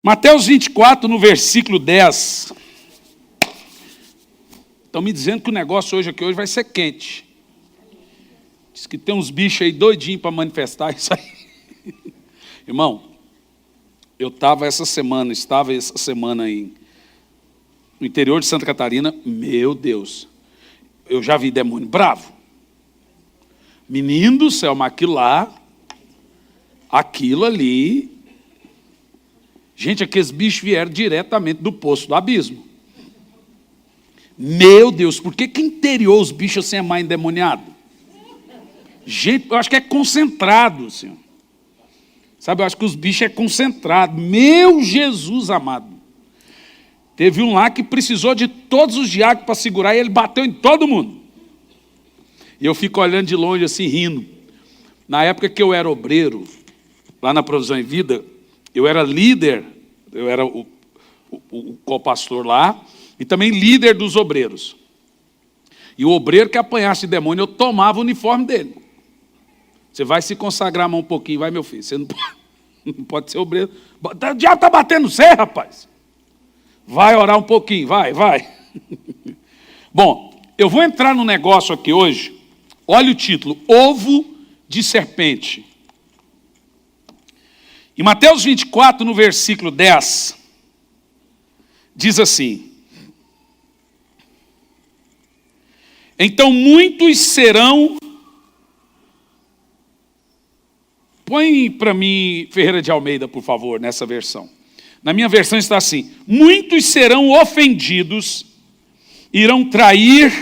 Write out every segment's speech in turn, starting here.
Mateus 24, no versículo 10. Estão me dizendo que o negócio hoje vai ser quente. Diz que tem uns bichos aí doidinhos para manifestar isso aí. Irmão, estava essa semana no interior de Santa Catarina. Meu Deus, eu já vi demônio bravo. Menino do céu, mas aquilo ali. Gente, aqueles bichos vieram diretamente do poço do abismo. Meu Deus, por que interior os bichos assim é mais endemoniado? Gente, eu acho que é concentrado, senhor. Sabe, eu acho que os bichos é concentrado. Meu Jesus amado. Teve um lá que precisou de todos os diáconos para segurar e ele bateu em todo mundo. E eu fico olhando de longe assim, rindo. Na época que eu era obreiro, lá na Provisão em Vida, eu era líder, eu era o co-pastor lá, e também líder dos obreiros. E o obreiro que apanhasse de demônio, eu tomava o uniforme dele. Você vai se consagrar mais um pouquinho, vai, meu filho. Você não pode ser obreiro. O diabo está batendo você, rapaz. Vai orar um pouquinho, vai. Bom, eu vou entrar no negócio aqui hoje. Olha o título, ovo de serpente. Em Mateus 24, no versículo 10, diz assim: então muitos serão... Põe para mim, Ferreira de Almeida, por favor, nessa versão. Na minha versão está assim: muitos serão ofendidos, irão trair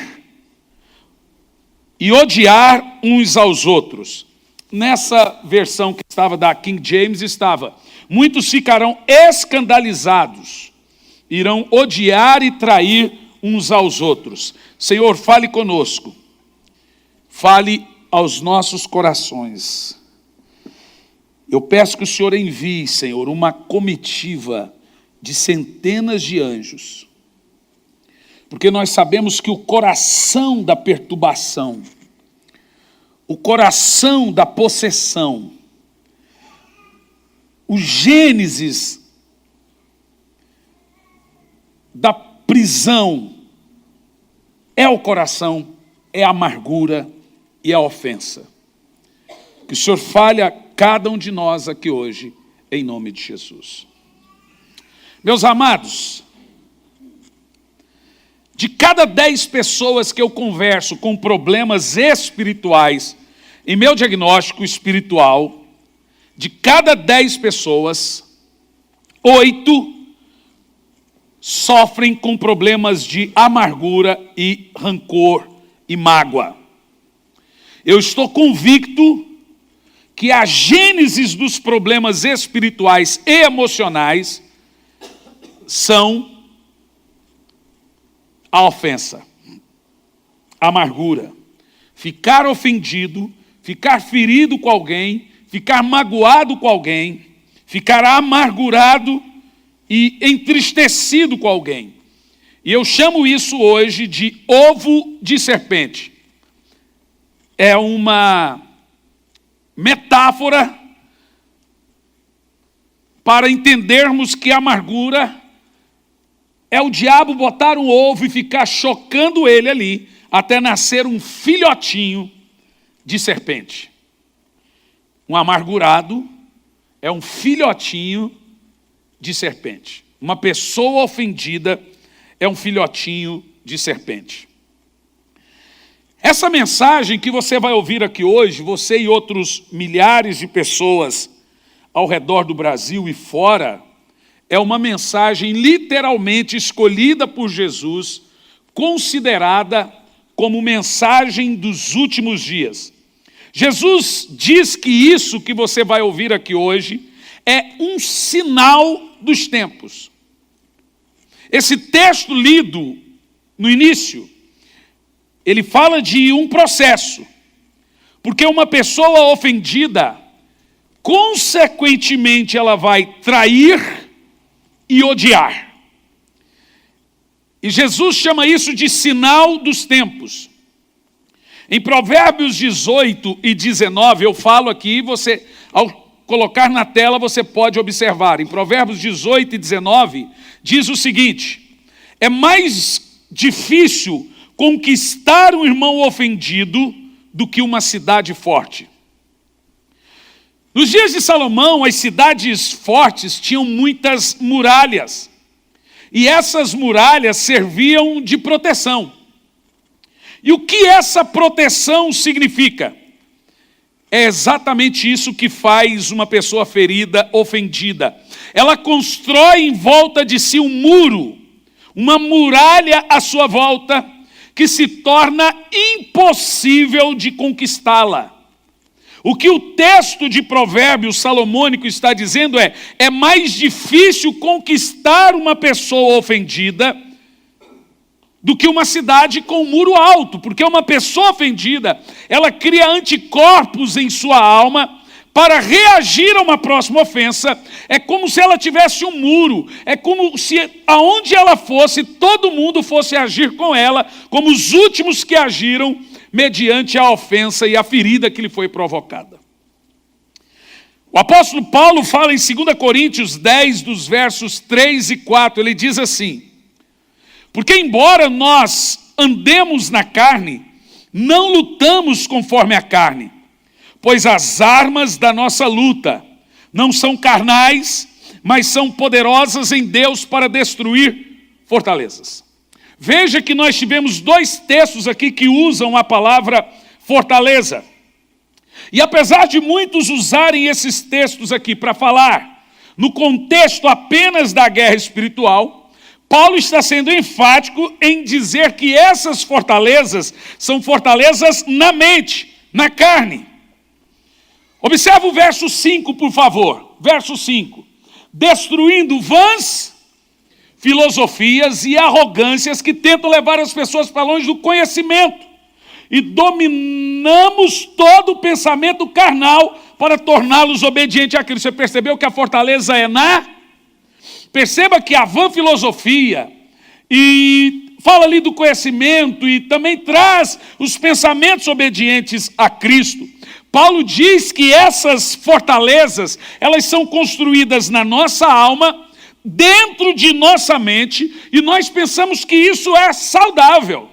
e odiar uns aos outros. Nessa versão que estava da King James estava: muitos ficarão escandalizados, irão odiar e trair uns aos outros. Senhor, fale conosco, fale aos nossos corações. Eu peço que o Senhor envie, Senhor, uma comitiva de centenas de anjos, porque nós sabemos que o coração da perturbação, o coração da possessão, o gênesis da prisão é o coração, é a amargura e a ofensa. Que o Senhor fale a cada um de nós aqui hoje, em nome de Jesus. Meus amados, de cada 10 pessoas que eu converso com problemas espirituais, em meu diagnóstico espiritual, de cada 10 pessoas, 8 sofrem com problemas de amargura e rancor e mágoa. Eu estou convicto que a gênese dos problemas espirituais e emocionais são a ofensa, a amargura, ficar ofendido, ficar ferido com alguém, ficar magoado com alguém, ficar amargurado e entristecido com alguém. E eu chamo isso hoje de ovo de serpente. É uma metáfora para entendermos que a amargura é o diabo botar um ovo e ficar chocando ele ali, até nascer um filhotinho de serpente. Um amargurado é um filhotinho de serpente. Uma pessoa ofendida é um filhotinho de serpente. Essa mensagem que você vai ouvir aqui hoje, você e outros milhares de pessoas ao redor do Brasil e fora, é uma mensagem literalmente escolhida por Jesus, considerada como mensagem dos últimos dias. Jesus diz que isso que você vai ouvir aqui hoje é um sinal dos tempos. Esse texto lido no início, ele fala de um processo, porque uma pessoa ofendida, consequentemente, ela vai trair e odiar. E Jesus chama isso de sinal dos tempos. Em Provérbios 18 e 19, eu falo aqui, você, ao colocar na tela, você pode observar. Em Provérbios 18 e 19, diz o seguinte: é mais difícil conquistar um irmão ofendido do que uma cidade forte. Nos dias de Salomão, as cidades fortes tinham muitas muralhas. E essas muralhas serviam de proteção. E o que essa proteção significa? É exatamente isso que faz uma pessoa ferida, ofendida. Ela constrói em volta de si um muro, uma muralha à sua volta, que se torna impossível de conquistá-la. O que o texto de Provérbios salomônico está dizendo é mais difícil conquistar uma pessoa ofendida do que uma cidade com um muro alto, porque uma pessoa ofendida, ela cria anticorpos em sua alma para reagir a uma próxima ofensa. É como se ela tivesse um muro, é como se aonde ela fosse, todo mundo fosse agir com ela, como os últimos que agiram mediante a ofensa e a ferida que lhe foi provocada. O apóstolo Paulo fala em 2 Coríntios 10, dos versos 3 e 4, ele diz assim: porque embora nós andemos na carne, não lutamos conforme a carne, pois as armas da nossa luta não são carnais, mas são poderosas em Deus para destruir fortalezas. Veja que nós tivemos dois textos aqui que usam a palavra fortaleza. E apesar de muitos usarem esses textos aqui para falar no contexto apenas da guerra espiritual, Paulo está sendo enfático em dizer que essas fortalezas são fortalezas na mente, na carne. Observe o verso 5, por favor. Verso 5. Destruindo vãs filosofias e arrogâncias que tentam levar as pessoas para longe do conhecimento. E dominamos todo o pensamento carnal para torná-los obedientes a Cristo. Você percebeu que a fortaleza é Perceba que a vã filosofia e fala ali do conhecimento e também traz os pensamentos obedientes a Cristo. Paulo diz que essas fortalezas, elas são construídas na nossa alma, dentro de nossa mente, e nós pensamos que isso é saudável.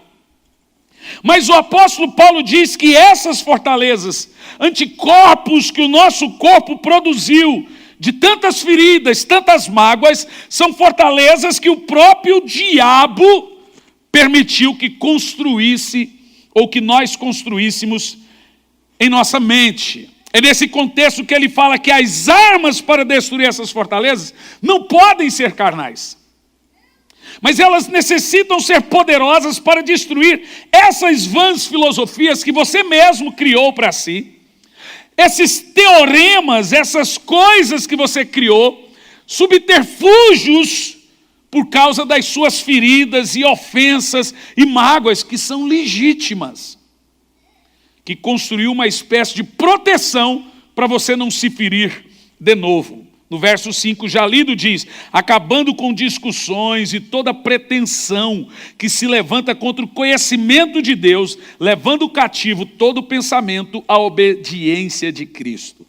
Mas o apóstolo Paulo diz que essas fortalezas, anticorpos que o nosso corpo produziu, de tantas feridas, tantas mágoas, são fortalezas que o próprio diabo permitiu que construísse, ou que nós construíssemos em nossa mente. É nesse contexto que ele fala que as armas para destruir essas fortalezas não podem ser carnais, mas elas necessitam ser poderosas para destruir essas vãs filosofias que você mesmo criou para si, esses teoremas, essas coisas que você criou, subterfúgios por causa das suas feridas e ofensas e mágoas que são legítimas, que construiu uma espécie de proteção para você não se ferir de novo. No verso 5 já lido diz: acabando com discussões e toda pretensão que se levanta contra o conhecimento de Deus, levando cativo todo pensamento à obediência de Cristo.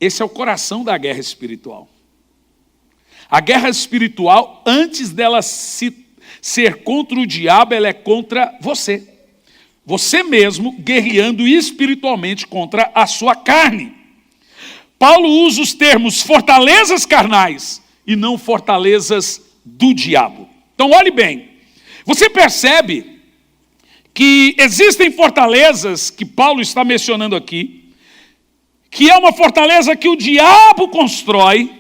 Esse é o coração da guerra espiritual. A guerra espiritual, antes dela ser contra o diabo, ela é contra você. Você mesmo guerreando espiritualmente contra a sua carne. Paulo usa os termos fortalezas carnais e não fortalezas do diabo. Então olhe bem, você percebe que existem fortalezas que Paulo está mencionando aqui, que é uma fortaleza que o diabo constrói,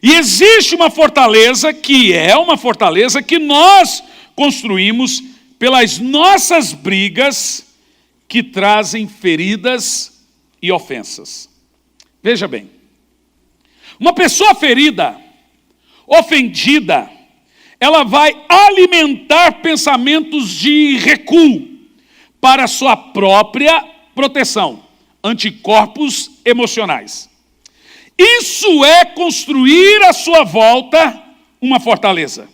e existe uma fortaleza que é uma fortaleza que nós construímos pelas nossas brigas que trazem feridas e ofensas. Veja bem, uma pessoa ferida, ofendida, ela vai alimentar pensamentos de recuo para a sua própria proteção, anticorpos emocionais. Isso é construir à sua volta uma fortaleza.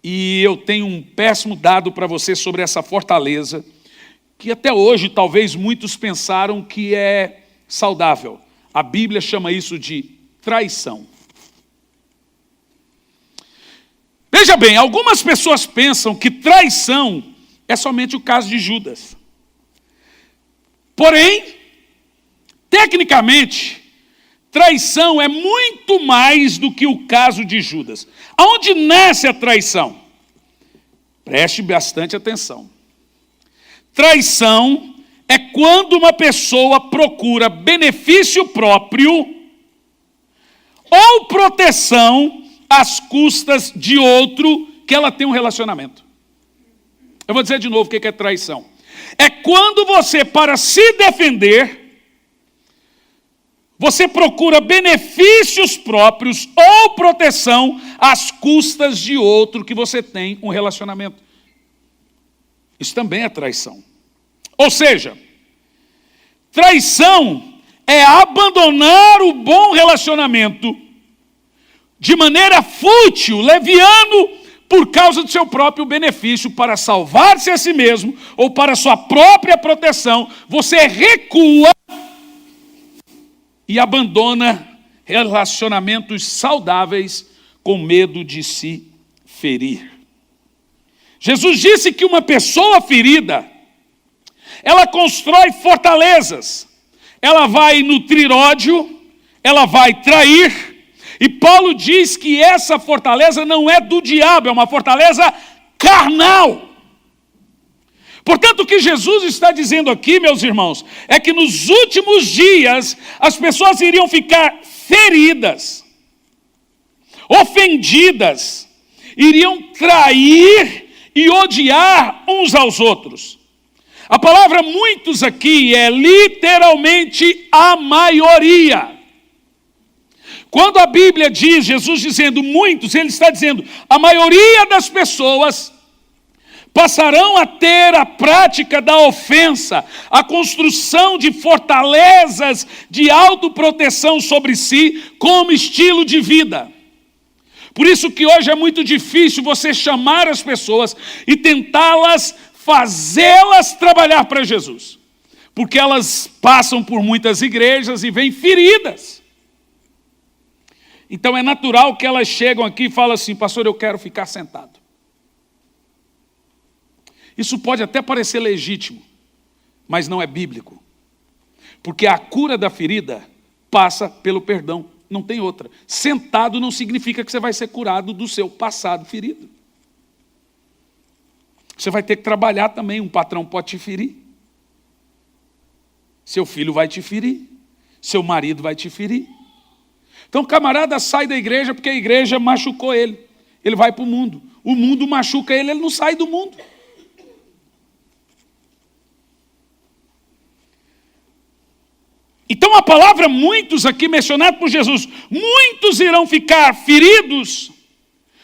E eu tenho um péssimo dado para você sobre essa fortaleza, que até hoje talvez muitos pensaram que é saudável. A Bíblia chama isso de traição. Veja bem, algumas pessoas pensam que traição é somente o caso de Judas. Porém, tecnicamente, traição é muito mais do que o caso de Judas. Aonde nasce a traição? Preste bastante atenção. Traição é quando uma pessoa procura benefício próprio ou proteção às custas de outro que ela tem um relacionamento. Eu vou dizer de novo o que é traição. É quando você, para se defender, você procura benefícios próprios ou proteção às custas de outro que você tem um relacionamento. Isso também é traição. Ou seja, traição é abandonar o bom relacionamento de maneira fútil, leviano, por causa do seu próprio benefício, para salvar-se a si mesmo ou para sua própria proteção. Você recua e abandona relacionamentos saudáveis com medo de se ferir. Jesus disse que uma pessoa ferida, ela constrói fortalezas, ela vai nutrir ódio, ela vai trair, e Paulo diz que essa fortaleza não é do diabo, é uma fortaleza carnal. Portanto, o que Jesus está dizendo aqui, meus irmãos, é que nos últimos dias as pessoas iriam ficar feridas, ofendidas, iriam trair e odiar uns aos outros. A palavra muitos aqui é literalmente a maioria. Quando a Bíblia diz, Jesus dizendo muitos, ele está dizendo, a maioria das pessoas passarão a ter a prática da ofensa, a construção de fortalezas de autoproteção sobre si como estilo de vida. Por isso que hoje é muito difícil você chamar as pessoas e tentá-las, fazê-las trabalhar para Jesus. Porque elas passam por muitas igrejas e vêm feridas. Então é natural que elas chegam aqui e falam assim, pastor, eu quero ficar sentado. Isso pode até parecer legítimo, mas não é bíblico. Porque a cura da ferida passa pelo perdão, não tem outra. Sentado não significa que você vai ser curado do seu passado ferido. Você vai ter que trabalhar também, um patrão pode te ferir. Seu filho vai te ferir, seu marido vai te ferir. Então o camarada sai da igreja porque a igreja machucou ele. Ele vai para o mundo machuca ele, ele não sai do mundo. Então a palavra muitos aqui mencionada por Jesus, muitos irão ficar feridos,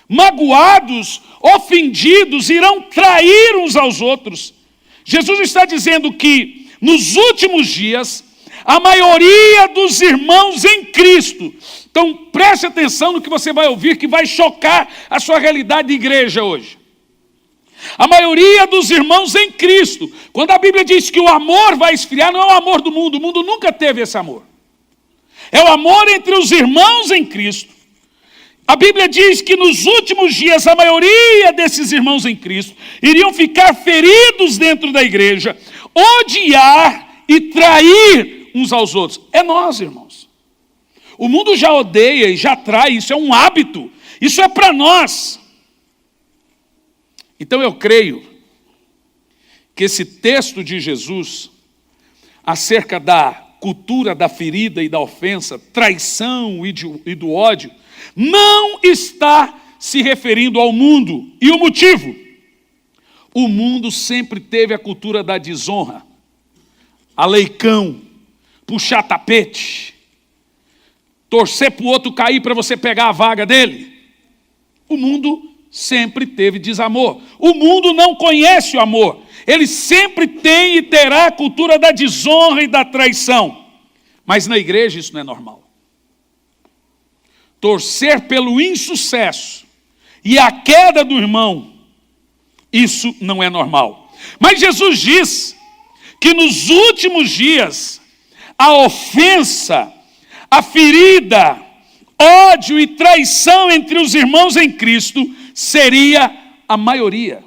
magoados, ofendidos, irão trair uns aos outros. Jesus está dizendo que nos últimos dias, a maioria dos irmãos em Cristo, então preste atenção no que você vai ouvir, que vai chocar a sua realidade de igreja hoje. A maioria dos irmãos em Cristo, quando a Bíblia diz que o amor vai esfriar, não é o amor do mundo nunca teve esse amor. É o amor entre os irmãos em Cristo. A Bíblia diz que nos últimos dias, a maioria desses irmãos em Cristo iriam ficar feridos dentro da igreja, odiar e trair uns aos outros. É nós, irmãos. O mundo já odeia e já trai, isso é um hábito, isso é para nós. Então eu creio que esse texto de Jesus, acerca da cultura da ferida e da ofensa, traição e do ódio, não está se referindo ao mundo. E o motivo? O mundo sempre teve a cultura da desonra, a leicão, puxar tapete, torcer para o outro cair para você pegar a vaga dele. O mundo sempre teve desamor. O mundo não conhece o amor. Ele sempre tem e terá a cultura da desonra e da traição. Mas na igreja isso não é normal. Torcer pelo insucesso e a queda do irmão, isso não é normal. Mas Jesus diz que nos últimos dias a ofensa a ferida, ódio e traição entre os irmãos em Cristo seria a maioria.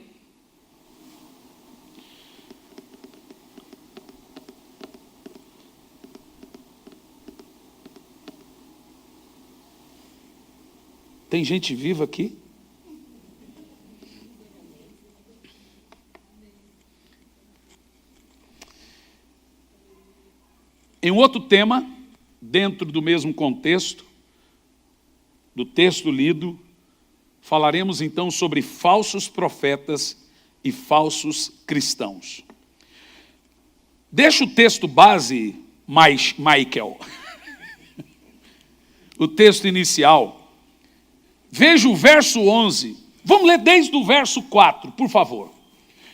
Tem gente viva aqui? Em um outro tema, dentro do mesmo contexto, do texto lido, falaremos então sobre falsos profetas e falsos cristãos. Deixa o texto base, Michael. O texto inicial. Veja o verso 11. Vamos ler desde o verso 4, por favor.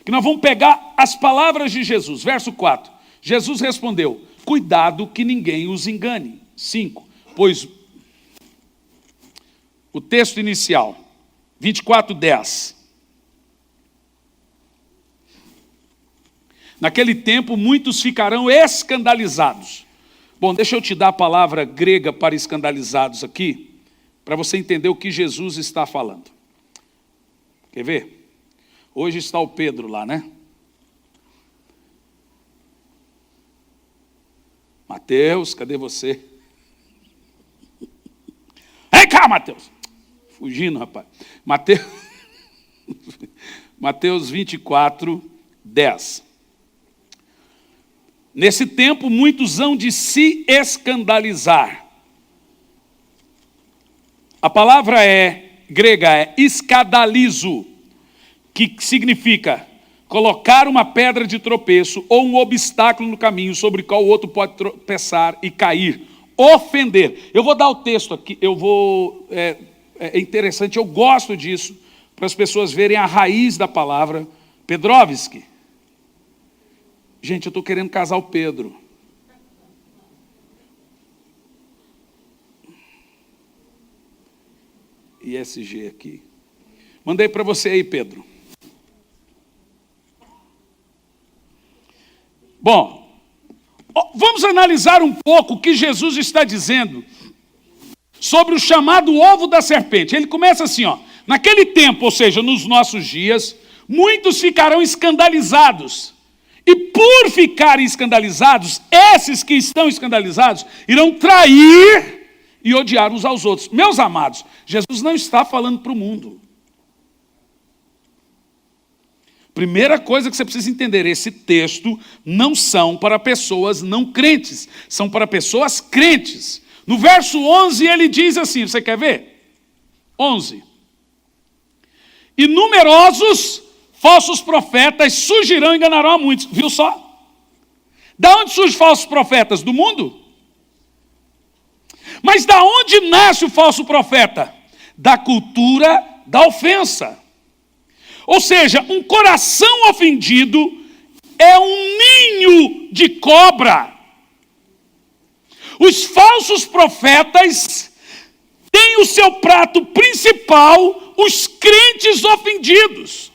Que nós vamos pegar as palavras de Jesus. Verso 4. Jesus respondeu: cuidado que ninguém os engane. 5. Pois o texto inicial, 24:10. Naquele tempo muitos ficarão escandalizados. Bom, deixa eu te dar a palavra grega para escandalizados aqui, para você entender o que Jesus está falando. Quer ver? Hoje está o Pedro lá, né? Mateus, cadê você? Vem cá, Mateus. Fugindo, rapaz. Mateus 24:10. Nesse tempo, muitos hão de se escandalizar. A palavra grega é escandalizo, que significa colocar uma pedra de tropeço ou um obstáculo no caminho sobre o qual o outro pode tropeçar e cair. Ofender. Eu vou dar o texto aqui, é interessante, eu gosto disso, para as pessoas verem a raiz da palavra. Pedrovski. Gente, eu estou querendo casar o Pedro. ISG aqui. Mandei para você aí, Pedro. Bom, vamos analisar um pouco o que Jesus está dizendo sobre o chamado ovo da serpente. Ele começa assim, ó. Naquele tempo, ou seja, nos nossos dias, muitos ficarão escandalizados. E por ficarem escandalizados, esses que estão escandalizados irão trair e odiar uns aos outros. Meus amados, Jesus não está falando para o mundo. Primeira coisa que você precisa entender, esse texto não são para pessoas não crentes, são para pessoas crentes. No verso 11 ele diz assim, você quer ver? 11. E numerosos falsos profetas surgirão e enganarão a muitos. Viu só? Da onde surgem falsos profetas? Do mundo? Mas da onde nasce o falso profeta? Da cultura da ofensa. Ou seja, um coração ofendido é um ninho de cobra. Os falsos profetas têm o seu prato principal os crentes ofendidos.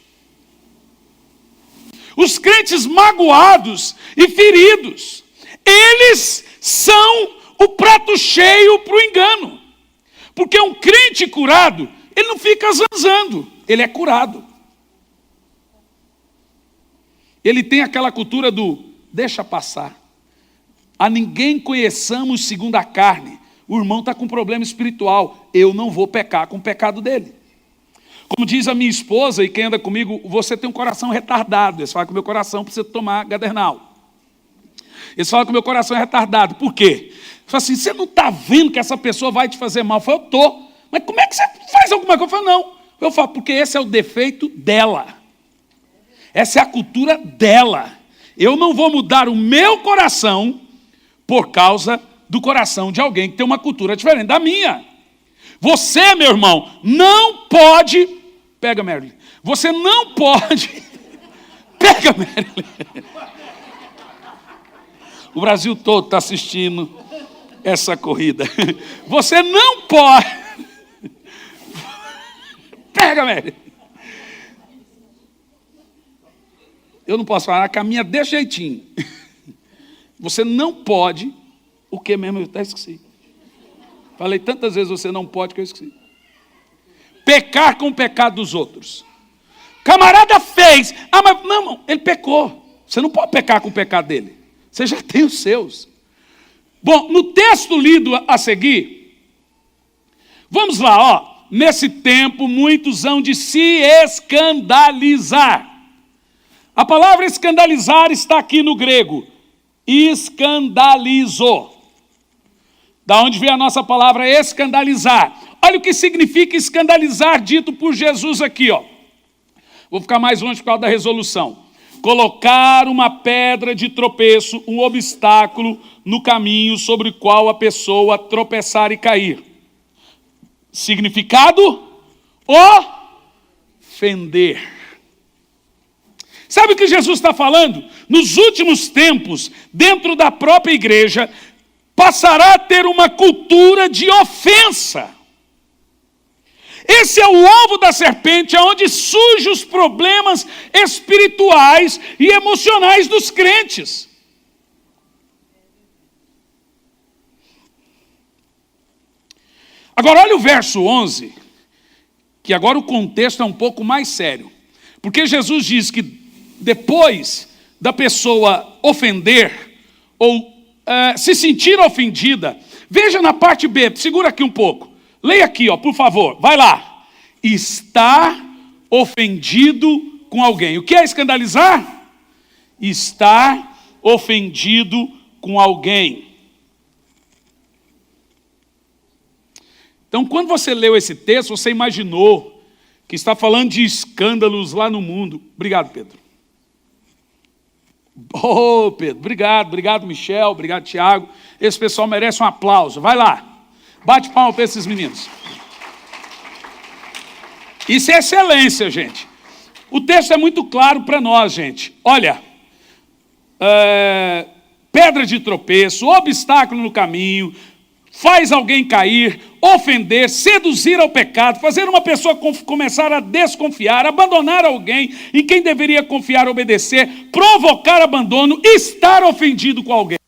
Os crentes magoados e feridos. Eles são o prato cheio para o engano. Porque um crente curado, ele não fica zanzando, ele é curado. Ele tem aquela cultura do deixa passar. A ninguém conheçamos segundo a carne. O irmão está com problema espiritual. Eu não vou pecar com o pecado dele. Como diz a minha esposa e quem anda comigo, você tem um coração retardado. Eles falam que o meu coração precisa tomar Gadernal. Eles falam que o meu coração é retardado. Por quê? Fala assim, você não está vendo que essa pessoa vai te fazer mal? Eu falo, eu estou. Mas como é que você faz alguma coisa? Eu falo, não. Eu falo, porque esse é o defeito dela. Essa é a cultura dela. Eu não vou mudar o meu coração por causa do coração de alguém que tem uma cultura diferente da minha. Você, meu irmão, não pode... Pega, Marilyn. Você não pode... Pega, Marilyn. O Brasil todo está assistindo essa corrida. Você não pode... Pega, Marilyn. Eu não posso falar, caminha desse jeitinho. Você não pode... O que mesmo? Eu até esqueci. Falei tantas vezes você não pode que eu esqueci. Pecar com o pecado dos outros. Camarada fez. Ah, mas não, ele pecou. Você não pode pecar com o pecado dele. Você já tem os seus. Bom, no texto lido a seguir, vamos lá, ó. Nesse tempo, muitos hão de se escandalizar. A palavra escandalizar está aqui no grego. Escandalizo. Da onde vem a nossa palavra escandalizar. Olha o que significa escandalizar, dito por Jesus aqui, ó. Vou ficar mais longe por causa da resolução. Colocar uma pedra de tropeço, um obstáculo no caminho sobre o qual a pessoa tropeçar e cair. Significado? Ofender. Sabe o que Jesus está falando? Nos últimos tempos, dentro da própria igreja, passará a ter uma cultura de ofensa. Esse é o ovo da serpente, onde surgem os problemas espirituais e emocionais dos crentes. Agora olha o verso 11, que agora o contexto é um pouco mais sério. Porque Jesus diz que depois da pessoa ofender ou se sentir ofendida, veja na parte B, segura aqui um pouco. Leia aqui, ó, por favor, vai lá. Está ofendido com alguém. O que é escandalizar? Está ofendido com alguém. Então, quando você leu esse texto, você imaginou que está falando de escândalos lá no mundo. Obrigado, Pedro. Oh, Pedro, obrigado, Michel, obrigado, Tiago. Esse pessoal merece um aplauso. Vai lá. Bate palma para esses meninos. Isso é excelência, gente. O texto é muito claro para nós, gente. Olha, pedra de tropeço, obstáculo no caminho, faz alguém cair, ofender, seduzir ao pecado, fazer uma pessoa começar a desconfiar, abandonar alguém em quem deveria confiar, obedecer, provocar abandono, estar ofendido com alguém.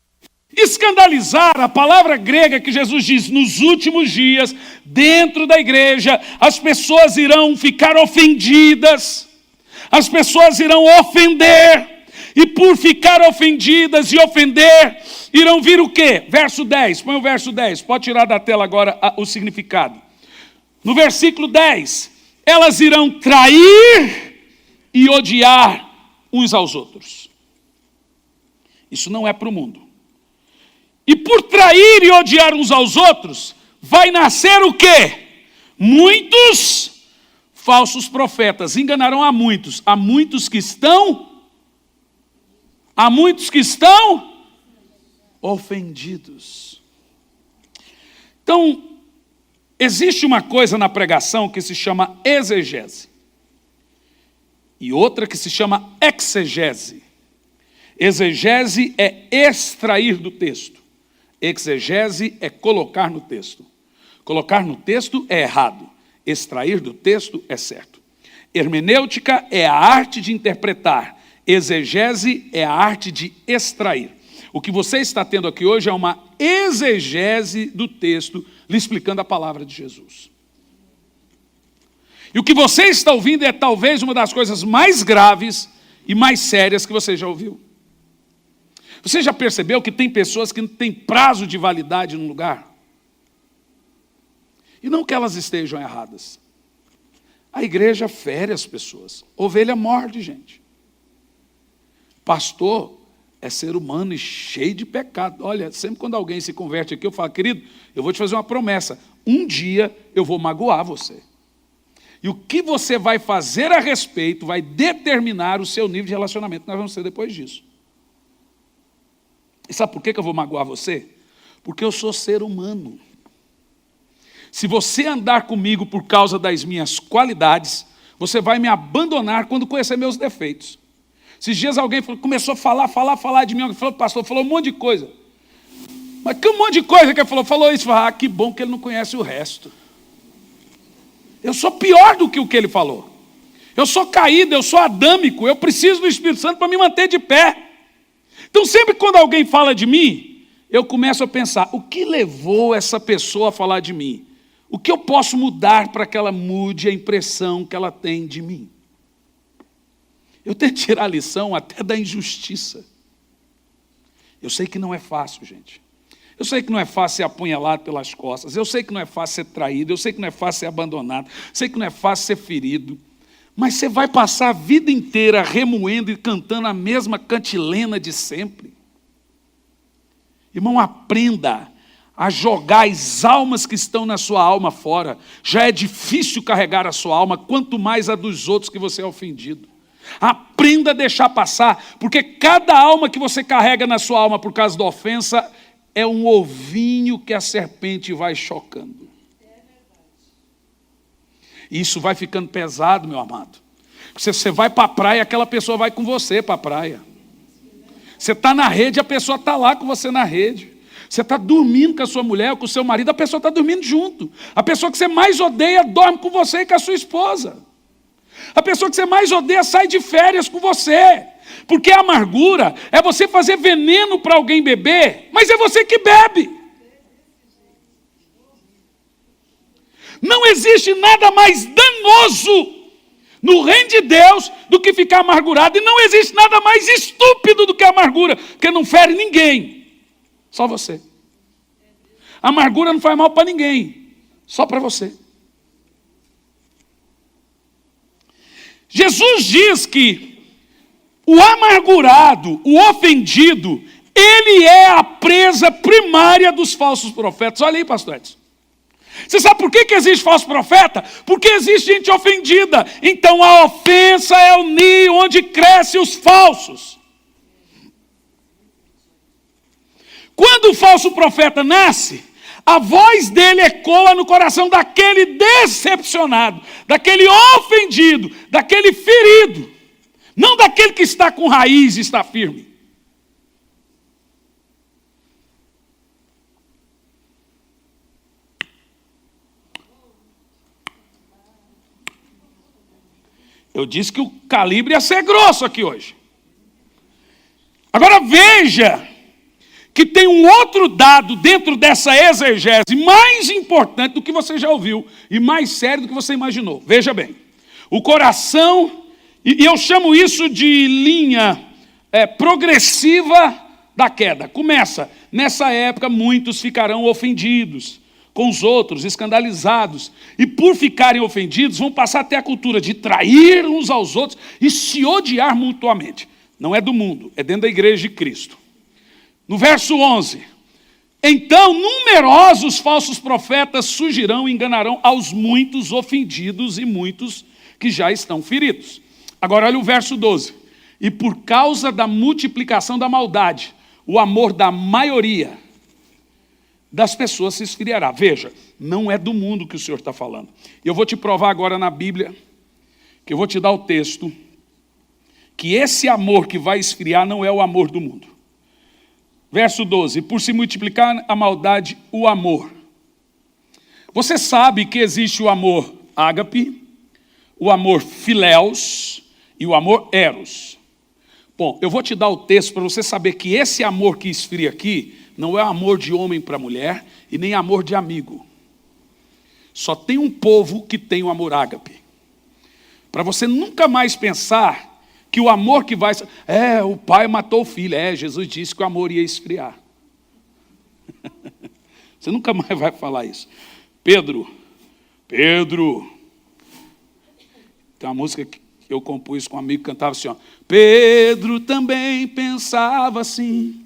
Escandalizar, a palavra grega que Jesus diz, nos últimos dias, dentro da igreja, as pessoas irão ficar ofendidas, as pessoas irão ofender, e por ficar ofendidas e ofender, irão vir o quê? Verso 10, põe o verso 10, pode tirar da tela agora o significado. No versículo 10, elas irão trair e odiar uns aos outros. Isso não é para o mundo. E por trair e odiar uns aos outros, vai nascer o quê? Muitos falsos profetas. Enganarão a muitos que estão ofendidos. Então, existe uma coisa na pregação que se chama exegese. E outra que se chama exegese. Exegese é extrair do texto. Exegese é colocar no texto. Colocar no texto é errado. Extrair do texto é certo. Hermenêutica é a arte de interpretar. Exegese é a arte de extrair. O que você está tendo aqui hoje é uma exegese do texto, lhe explicando a palavra de Jesus. E o que você está ouvindo é talvez uma das coisas mais graves e mais sérias que você já ouviu. Você já percebeu que tem pessoas que não têm prazo de validade no lugar? E não que elas estejam erradas. A igreja fere as pessoas. Ovelha morde, gente. Pastor é ser humano e cheio de pecado. Olha, sempre quando alguém se converte aqui, eu falo, querido, eu vou te fazer uma promessa. Um dia eu vou magoar você. E o que você vai fazer a respeito vai determinar o seu nível de relacionamento. Nós vamos ter depois disso. E sabe por que eu vou magoar você? Porque eu sou ser humano. Se você andar comigo por causa das minhas qualidades, você vai me abandonar quando conhecer meus defeitos. Esses dias alguém começou a falar de mim, alguém falou, pastor, falou um monte de coisa. Mas que um monte de coisa que ele falou isso, falou, que bom que ele não conhece o resto. Eu sou pior do que o que ele falou. Eu sou caído, eu sou adâmico, eu preciso do Espírito Santo para me manter de pé. Então sempre quando alguém fala de mim, eu começo a pensar, o que levou essa pessoa a falar de mim? O que eu posso mudar para que ela mude a impressão que ela tem de mim? Eu tento tirar a lição até da injustiça. Eu sei que não é fácil, gente. Eu sei que não é fácil ser apunhalado pelas costas. Eu sei que não é fácil ser traído. Eu sei que não é fácil ser abandonado. Eu sei que não é fácil ser ferido. Mas você vai passar a vida inteira remoendo e cantando a mesma cantilena de sempre. Irmão, aprenda a jogar as almas que estão na sua alma fora. Já é difícil carregar a sua alma, quanto mais a dos outros que você é ofendido. Aprenda a deixar passar, porque cada alma que você carrega na sua alma por causa da ofensa é um ovinho que a serpente vai chocando. Isso vai ficando pesado, meu amado. Você vai para a praia, aquela pessoa vai com você para a praia. Você está na rede, a pessoa está lá com você na rede. Você está dormindo com a sua mulher ou com o seu marido, a pessoa está dormindo junto. A pessoa que você mais odeia dorme com você e com a sua esposa. A pessoa que você mais odeia sai de férias com você. Porque a amargura é você fazer veneno para alguém beber, mas é você que bebe. Não existe nada mais danoso no reino de Deus do que ficar amargurado. E não existe nada mais estúpido do que a amargura, porque não fere ninguém, só você. A amargura não faz mal para ninguém, só para você. Jesus diz que o amargurado, o ofendido, ele é a presa primária dos falsos profetas. Olha aí, pastor Edson. Você sabe por que existe falso profeta? Porque existe gente ofendida. Então a ofensa é o ninho onde crescem os falsos. Quando o falso profeta nasce, a voz dele ecoa no coração daquele decepcionado, daquele ofendido, daquele ferido. Não daquele que está com raiz e está firme. Eu disse que o calibre ia ser grosso aqui hoje. Agora veja que tem um outro dado dentro dessa exegese mais importante do que você já ouviu e mais sério do que você imaginou. Veja bem, o coração, e eu chamo isso de linha progressiva da queda. Começa, nessa época muitos ficarão ofendidos com os outros, escandalizados, e por ficarem ofendidos vão passar até a cultura de trair uns aos outros e se odiar mutuamente. Não é do mundo, é dentro da igreja de Cristo. No verso 11, então numerosos falsos profetas surgirão e enganarão aos muitos ofendidos e muitos que já estão feridos. Agora olha o verso 12. E por causa da multiplicação da maldade, o amor da maioria das pessoas se esfriará. Veja, não é do mundo que o Senhor está falando. Eu vou te provar agora na Bíblia, que eu vou te dar o texto, que esse amor que vai esfriar não é o amor do mundo. Verso 12, por se multiplicar a maldade, o amor. Você sabe que existe o amor ágape, o amor filéus e o amor eros. Bom, eu vou te dar o texto para você saber que esse amor que esfria aqui não é amor de homem para mulher e nem amor de amigo. Só tem um povo que tem o amor ágape. Para você nunca mais pensar que o amor que vai... o pai matou o filho. Jesus disse que o amor ia esfriar. Você nunca mais vai falar isso. Pedro. Tem uma música que eu compus com um amigo que cantava assim, ó. Pedro também pensava assim.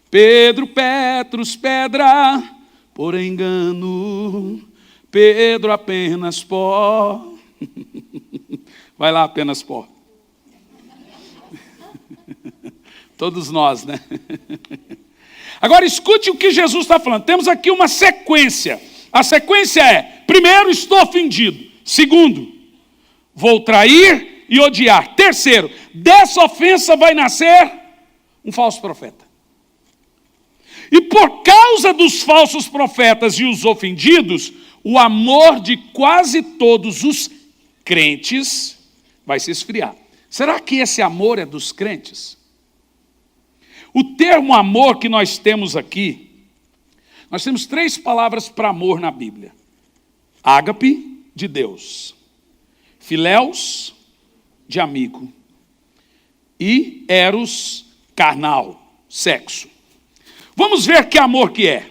Pedro, Petrus, pedra, por engano. Pedro, apenas pó. Vai lá, apenas pó. Todos nós, né? Agora escute o que Jesus está falando. Temos aqui uma sequência. A sequência é: primeiro, estou ofendido. Segundo, vou trair e odiar. Terceiro, dessa ofensa vai nascer um falso profeta. E por causa dos falsos profetas e os ofendidos, o amor de quase todos os crentes vai se esfriar. Será que esse amor é dos crentes? O termo amor que nós temos aqui, nós temos 3 palavras para amor na Bíblia. Ágape, de Deus. Filéus, de amigo. E eros, carnal, sexo. Vamos ver que amor que é.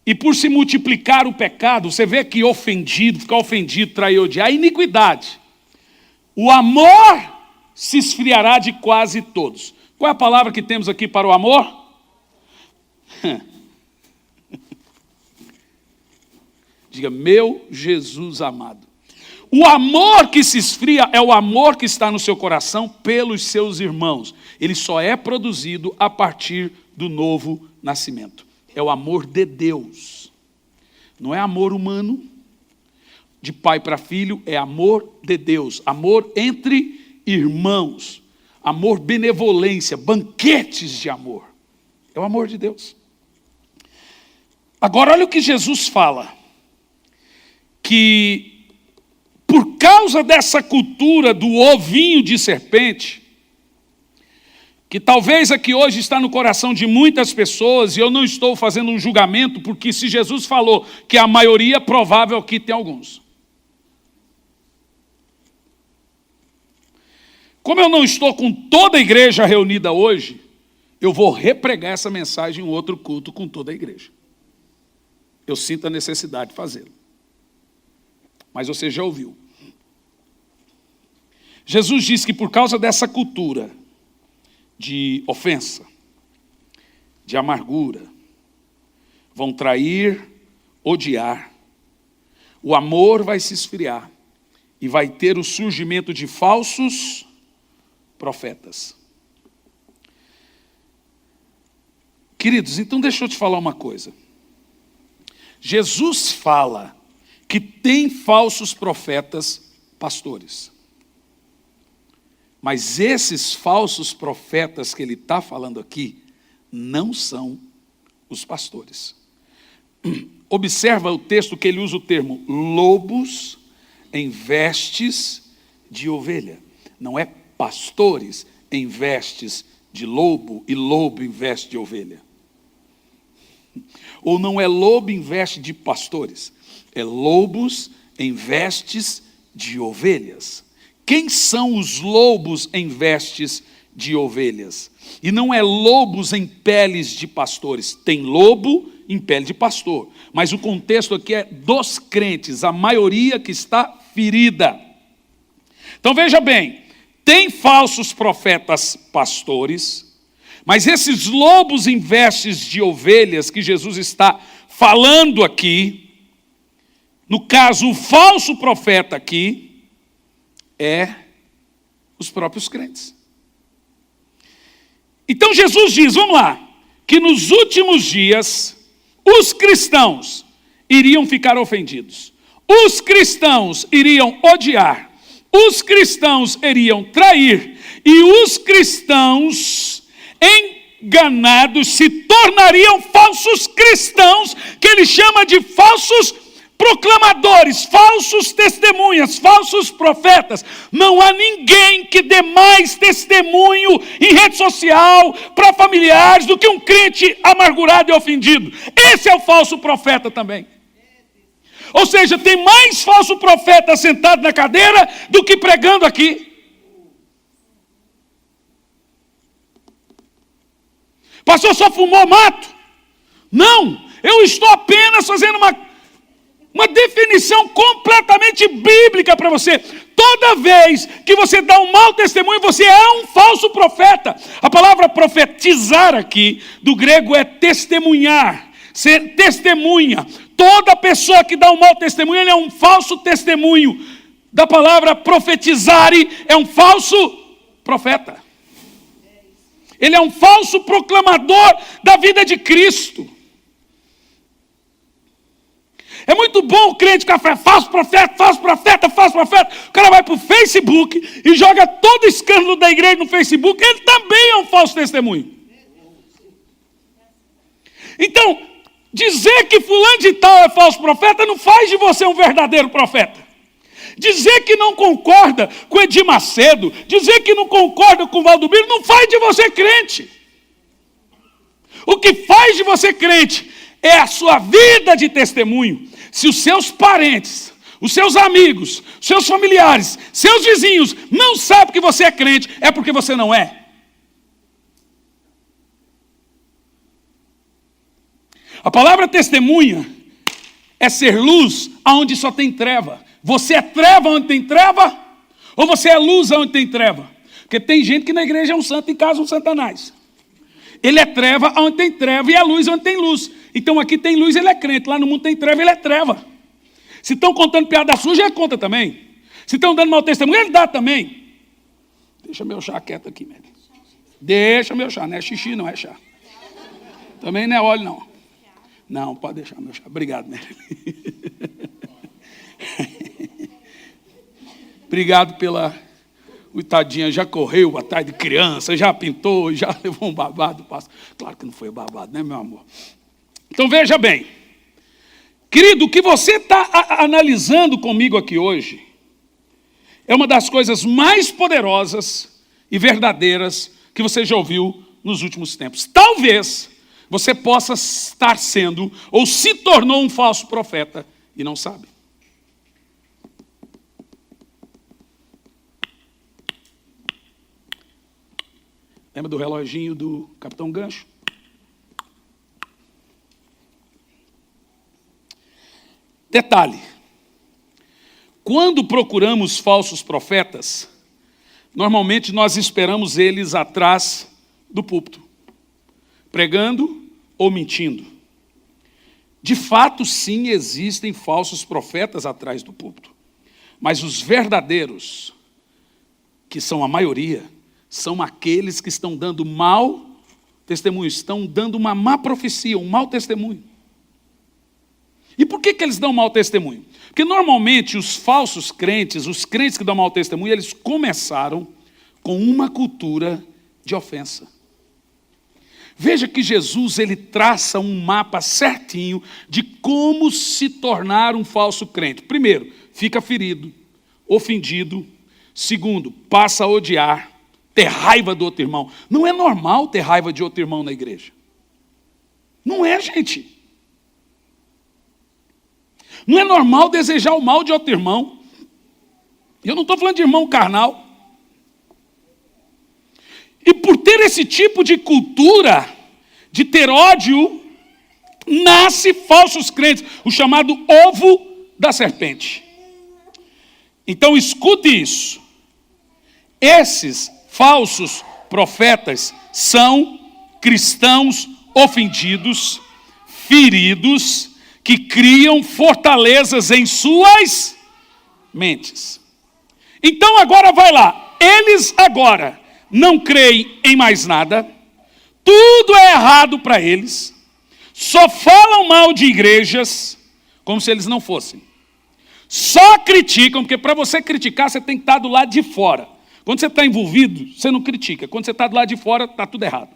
E por se multiplicar o pecado, você vê que ofendido, ficar ofendido, trair, odiar, é iniquidade. O amor se esfriará de quase todos. Qual é a palavra que temos aqui para o amor? Diga, meu Jesus amado. O amor que se esfria é o amor que está no seu coração pelos seus irmãos. Ele só é produzido a partir do novo nascimento. É o amor de Deus. Não é amor humano, de pai para filho, é amor de Deus. Amor entre irmãos. Amor, benevolência, banquetes de amor. É o amor de Deus. Agora olha o que Jesus fala. Que por causa dessa cultura do ovinho de serpente, que talvez aqui hoje está no coração de muitas pessoas, e eu não estou fazendo um julgamento, porque se Jesus falou que a maioria, provável que tem alguns. Como eu não estou com toda a igreja reunida hoje, eu vou repregar essa mensagem em outro culto com toda a igreja. Eu sinto a necessidade de fazê-lo. Mas você já ouviu. Jesus disse que por causa dessa cultura de ofensa, de amargura, vão trair, odiar, o amor vai se esfriar e vai ter o surgimento de falsos profetas. Queridos, então deixa eu te falar uma coisa. Jesus fala que tem falsos profetas pastores. Mas esses falsos profetas que ele está falando aqui não são os pastores. Observa o texto que ele usa o termo lobos em vestes de ovelha. Não é pastores em vestes de lobo e lobo em veste de ovelha. Ou não é lobo em veste de pastores, é lobos em vestes de ovelhas. Quem são os lobos em vestes de ovelhas? E não é lobos em peles de pastores, tem lobo em pele de pastor. Mas o contexto aqui é dos crentes, a maioria que está ferida. Então veja bem, tem falsos profetas pastores, mas esses lobos em vestes de ovelhas que Jesus está falando aqui, no caso o falso profeta aqui, é os próprios crentes. Então Jesus diz, vamos lá, que nos últimos dias os cristãos iriam ficar ofendidos, os cristãos iriam odiar, os cristãos iriam trair e os cristãos enganados se tornariam falsos cristãos, que ele chama de falsos proclamadores, falsos testemunhas, falsos profetas. Não há ninguém que dê mais testemunho em rede social para familiares do que um crente amargurado e ofendido. Esse é o falso profeta também. Ou seja, tem mais falso profeta sentado na cadeira do que pregando aqui. Pastor, só fumou mato? Não, eu estou apenas fazendo uma definição completamente bíblica para você. Toda vez que você dá um mau testemunho, você é um falso profeta. A palavra profetizar aqui, do grego é testemunhar, ser testemunha. Toda pessoa que dá um mau testemunho, ele é um falso testemunho. Da palavra profetizare, é um falso profeta. Ele é um falso proclamador da vida de Cristo. É muito bom o crente que fala, falso profeta, falso profeta, falso profeta. O cara vai para o Facebook e joga todo o escândalo da igreja no Facebook. Ele também é um falso testemunho. Então, dizer que fulano de tal é falso profeta não faz de você um verdadeiro profeta. Dizer que não concorda com Edir Macedo, dizer que não concorda com Valdomiro, não faz de você crente. O que faz de você crente é a sua vida de testemunho. Se os seus parentes, os seus amigos, seus familiares, seus vizinhos não sabem que você é crente, é porque você não é. A palavra testemunha é ser luz aonde só tem treva. Você é treva onde tem treva? Ou você é luz onde tem treva? Porque tem gente que na igreja é um santo, em casa um satanás. Ele é treva onde tem treva e é luz onde tem luz. Então aqui tem luz, ele é crente. Lá no mundo tem treva, ele é treva. Se estão contando piada suja, ele conta também. Se estão dando mau testemunho, ele dá também. Deixa meu chá quieto aqui, meu. Deixa meu chá, não é xixi, não é chá. Também não é óleo, não. Não, pode deixar meu chá. Obrigado, Mary. Obrigado pela... O tadinha já correu atrás de criança, já pintou, já levou um babado. Claro que não foi babado, né, meu amor? Então veja bem. Querido, o que você está analisando comigo aqui hoje é uma das coisas mais poderosas e verdadeiras que você já ouviu nos últimos tempos. Talvez você possa estar sendo ou se tornou um falso profeta e não sabe. Lembra do reloginho do Capitão Gancho? Detalhe. Quando procuramos falsos profetas, normalmente nós esperamos eles atrás do púlpito, pregando ou mentindo. De fato, sim, existem falsos profetas atrás do púlpito. Mas os verdadeiros, que são a maioria, são aqueles que estão dando mau testemunho, estão dando uma má profecia, um mau testemunho. E por que eles dão mau testemunho? Porque normalmente os falsos crentes, os crentes que dão mau testemunho, eles começaram com uma cultura de ofensa. Veja que Jesus, ele traça um mapa certinho de como se tornar um falso crente. Primeiro, fica ferido, ofendido. Segundo, passa a odiar, ter raiva do outro irmão. Não é normal ter raiva de outro irmão na igreja. Não é, gente. Não é normal desejar o mal de outro irmão. Eu não estou falando de irmão carnal. E por ter esse tipo de cultura, de ter ódio, nasce falsos crentes, o chamado ovo da serpente. Então escute isso. Esses falsos profetas são cristãos ofendidos, feridos, que criam fortalezas em suas mentes. Então agora vai lá. Eles agora não creem em mais nada, tudo é errado para eles, só falam mal de igrejas, como se eles não fossem. Só criticam, porque para você criticar, você tem que estar do lado de fora. Quando você está envolvido, você não critica. Quando você está do lado de fora, está tudo errado.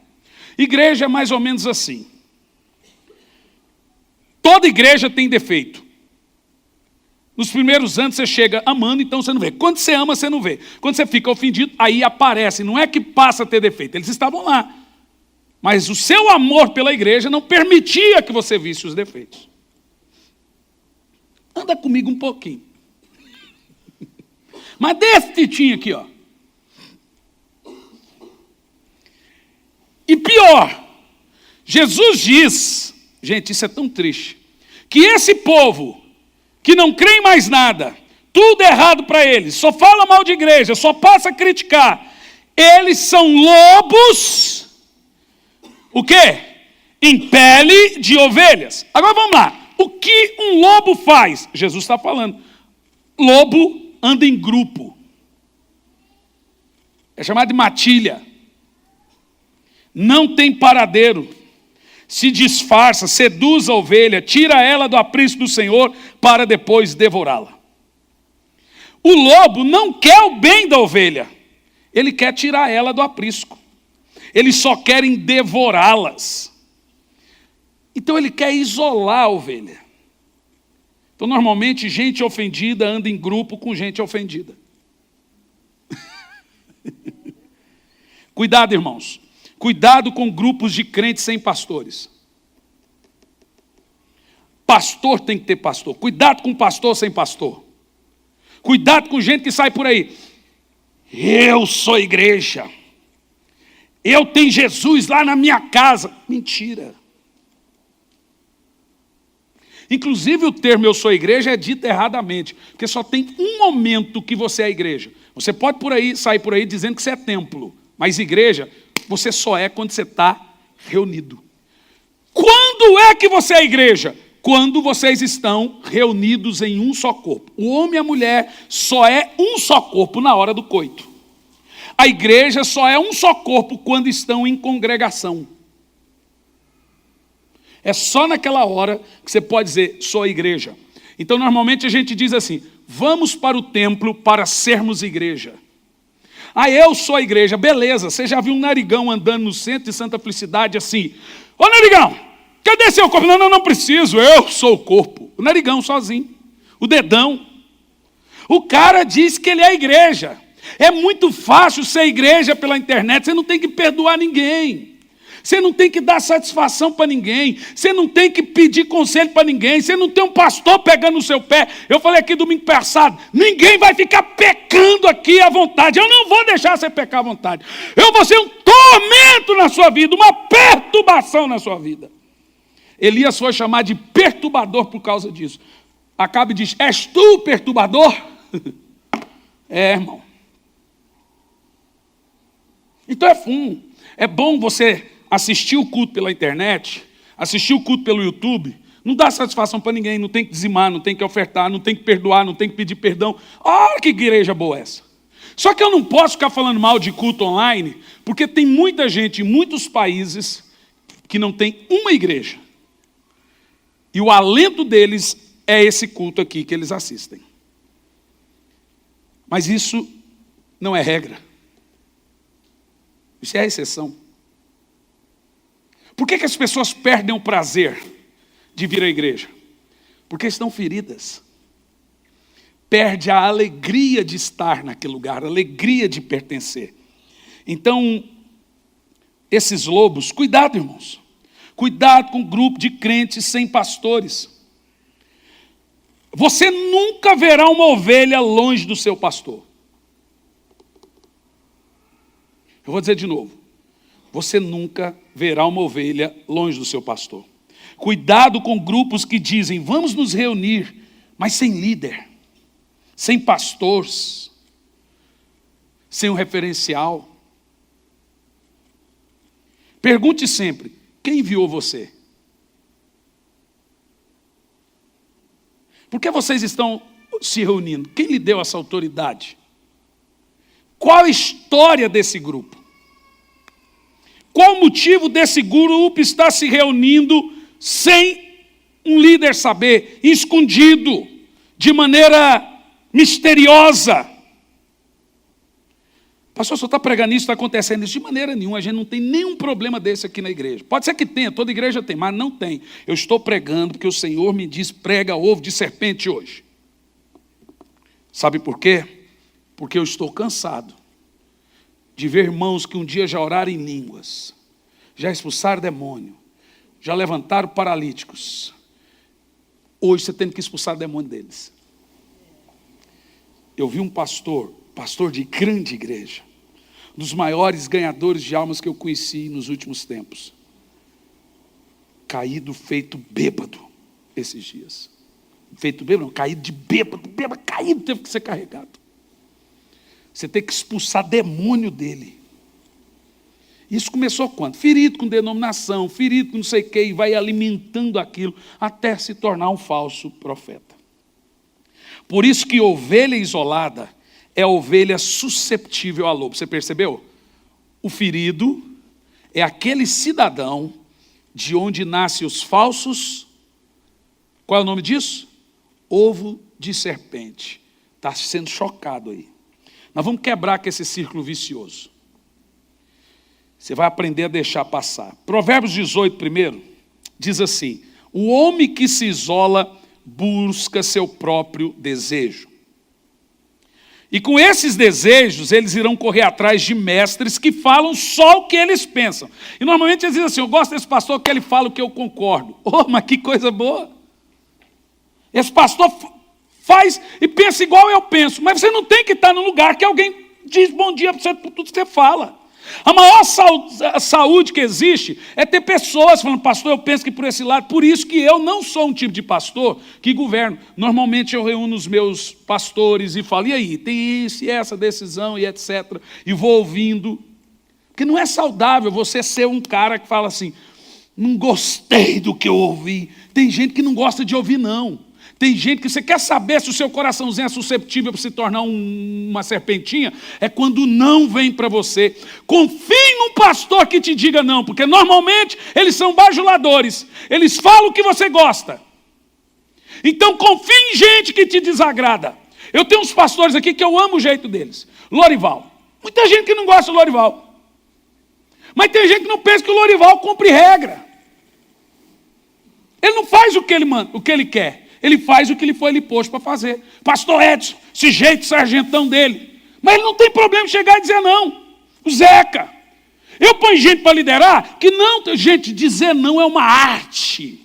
Igreja é mais ou menos assim. Toda igreja tem defeito. Nos primeiros anos você chega amando, então você não vê. Quando você ama, você não vê. Quando você fica ofendido, aí aparece. Não é que passa a ter defeito, eles estavam lá. Mas o seu amor pela igreja não permitia que você visse os defeitos. Anda comigo um pouquinho. Mas desse titinho aqui, ó. E pior, Jesus diz, gente, isso é tão triste, que esse povo que não crê em mais nada, tudo errado para eles, só fala mal de igreja, só passa a criticar, eles são lobos, o quê? Em pele de ovelhas. Agora vamos lá, o que um lobo faz? Jesus está falando, lobo anda em grupo, é chamado de matilha, não tem paradeiro, se disfarça, seduz a ovelha, tira ela do aprisco do Senhor para depois devorá-la. O lobo não quer o bem da ovelha, ele quer tirar ela do aprisco. Eles só querem devorá-las. Então ele quer isolar a ovelha. Então normalmente gente ofendida anda em grupo com gente ofendida. Cuidado, irmãos. Cuidado com grupos de crentes sem pastores. Pastor tem que ter pastor. Cuidado com pastor sem pastor. Cuidado com gente que sai por aí. Eu sou igreja. Eu tenho Jesus lá na minha casa. Mentira. Inclusive o termo eu sou igreja é dito erradamente. Porque só tem um momento que você é igreja. Você pode sair por aí dizendo que você é templo. Mas igreja, você só é quando você está reunido. Quando é que você é igreja? Quando vocês estão reunidos em um só corpo. O homem e a mulher só é um só corpo na hora do coito. A igreja só é um só corpo quando estão em congregação. É só naquela hora que você pode dizer, sou a igreja. Então, normalmente a gente diz assim, vamos para o templo para sermos igreja. Eu sou a igreja, beleza. Você já viu um narigão andando no centro de Santa Felicidade assim, ô narigão, cadê seu corpo? Não preciso, eu sou o corpo. O narigão sozinho, o dedão. O cara diz que ele é a igreja. É muito fácil ser igreja pela internet, você não tem que perdoar ninguém. Você não tem que dar satisfação para ninguém. Você não tem que pedir conselho para ninguém. Você não tem um pastor pegando no seu pé. Eu falei aqui domingo passado, ninguém vai ficar pecando aqui à vontade. Eu não vou deixar você pecar à vontade. Eu vou ser um tormento na sua vida, uma perturbação na sua vida. Elias foi chamado de perturbador por causa disso. Acabe e diz, és tu perturbador? Irmão. Então é bom você assistir o culto pela internet, assistir o culto pelo YouTube, não dá satisfação para ninguém, não tem que dizimar, não tem que ofertar, não tem que perdoar, não tem que pedir perdão. Olha que igreja boa essa. Só que eu não posso ficar falando mal de culto online, porque tem muita gente em muitos países que não tem uma igreja. E o alento deles é esse culto aqui que eles assistem. Mas isso não é regra. Isso é a exceção. Por que as pessoas perdem o prazer de vir à igreja? Porque estão feridas. Perde a alegria de estar naquele lugar, a alegria de pertencer. Então, esses lobos, cuidado, irmãos. Cuidado com o grupo de crentes sem pastores. Você nunca verá uma ovelha longe do seu pastor. Eu vou dizer de novo. Você nunca verá uma ovelha longe do seu pastor. Cuidado com grupos que dizem, vamos nos reunir, mas sem líder, sem pastores, sem um referencial. Pergunte sempre, quem enviou você? Por que vocês estão se reunindo? Quem lhe deu essa autoridade? Qual a história desse grupo? Qual o motivo desse grupo estar se reunindo sem um líder saber, escondido, de maneira misteriosa? Pastor, só está pregando isso, está acontecendo isso. De maneira nenhuma, a gente não tem nenhum problema desse aqui na igreja. Pode ser que tenha, toda igreja tem, mas não tem. Eu estou pregando porque o Senhor me diz, prega ovo de serpente hoje. Sabe por quê? Porque eu estou cansado de ver irmãos que um dia já oraram em línguas, já expulsaram demônio, já levantaram paralíticos. Hoje você tem que expulsar demônio deles. Eu vi um pastor de grande igreja, um dos maiores ganhadores de almas que eu conheci nos últimos tempos, caído feito bêbado esses dias. Feito bêbado não, caído de bêbado, caído, teve que ser carregado. Você tem que expulsar demônio dele. Isso começou quando? Ferido com denominação, ferido com não sei o quê, e vai alimentando aquilo até se tornar um falso profeta. Por isso que ovelha isolada é a ovelha susceptível a lobo. Você percebeu? O ferido é aquele cidadão de onde nascem os falsos. Qual é o nome disso? Ovo de serpente. Está sendo chocado aí. Nós vamos quebrar com esse círculo vicioso. Você vai aprender a deixar passar. Provérbios 18 primeiro, diz assim, o homem que se isola busca seu próprio desejo. E com esses desejos, eles irão correr atrás de mestres que falam só o que eles pensam. E normalmente eles dizem assim, eu gosto desse pastor porque ele fala o que eu concordo. Oh, mas que coisa boa! Esse pastor faz e pensa igual eu penso. Mas você não tem que estar no lugar que alguém diz bom dia para você por tudo que você fala. A maior saúde que existe é ter pessoas falando, pastor, eu penso que por esse lado. Por isso que eu não sou um tipo de pastor que governo. Normalmente eu reúno os meus pastores e falo, e aí, tem isso e essa decisão e etc. E vou ouvindo. Porque não é saudável você ser um cara que fala assim, não gostei do que eu ouvi. Tem gente que não gosta de ouvir, não. Tem gente que você quer saber se o seu coraçãozinho é susceptível para se tornar uma serpentinha, é quando não vem para você. Confie num pastor que te diga não, porque normalmente eles são bajuladores, eles falam o que você gosta. Então confie em gente que te desagrada. Eu tenho uns pastores aqui que eu amo o jeito deles. Lorival. Muita gente que não gosta do Lorival. Mas tem gente que não pensa que o Lorival cumpre regra. Ele não faz o que ele manda, o que ele quer. Ele faz o que ele foi posto para fazer. Pastor Edson, esse jeito sargentão dele. Mas ele não tem problema em chegar e dizer não. O Zeca. Eu ponho gente para liderar que não. Gente, dizer não é uma arte.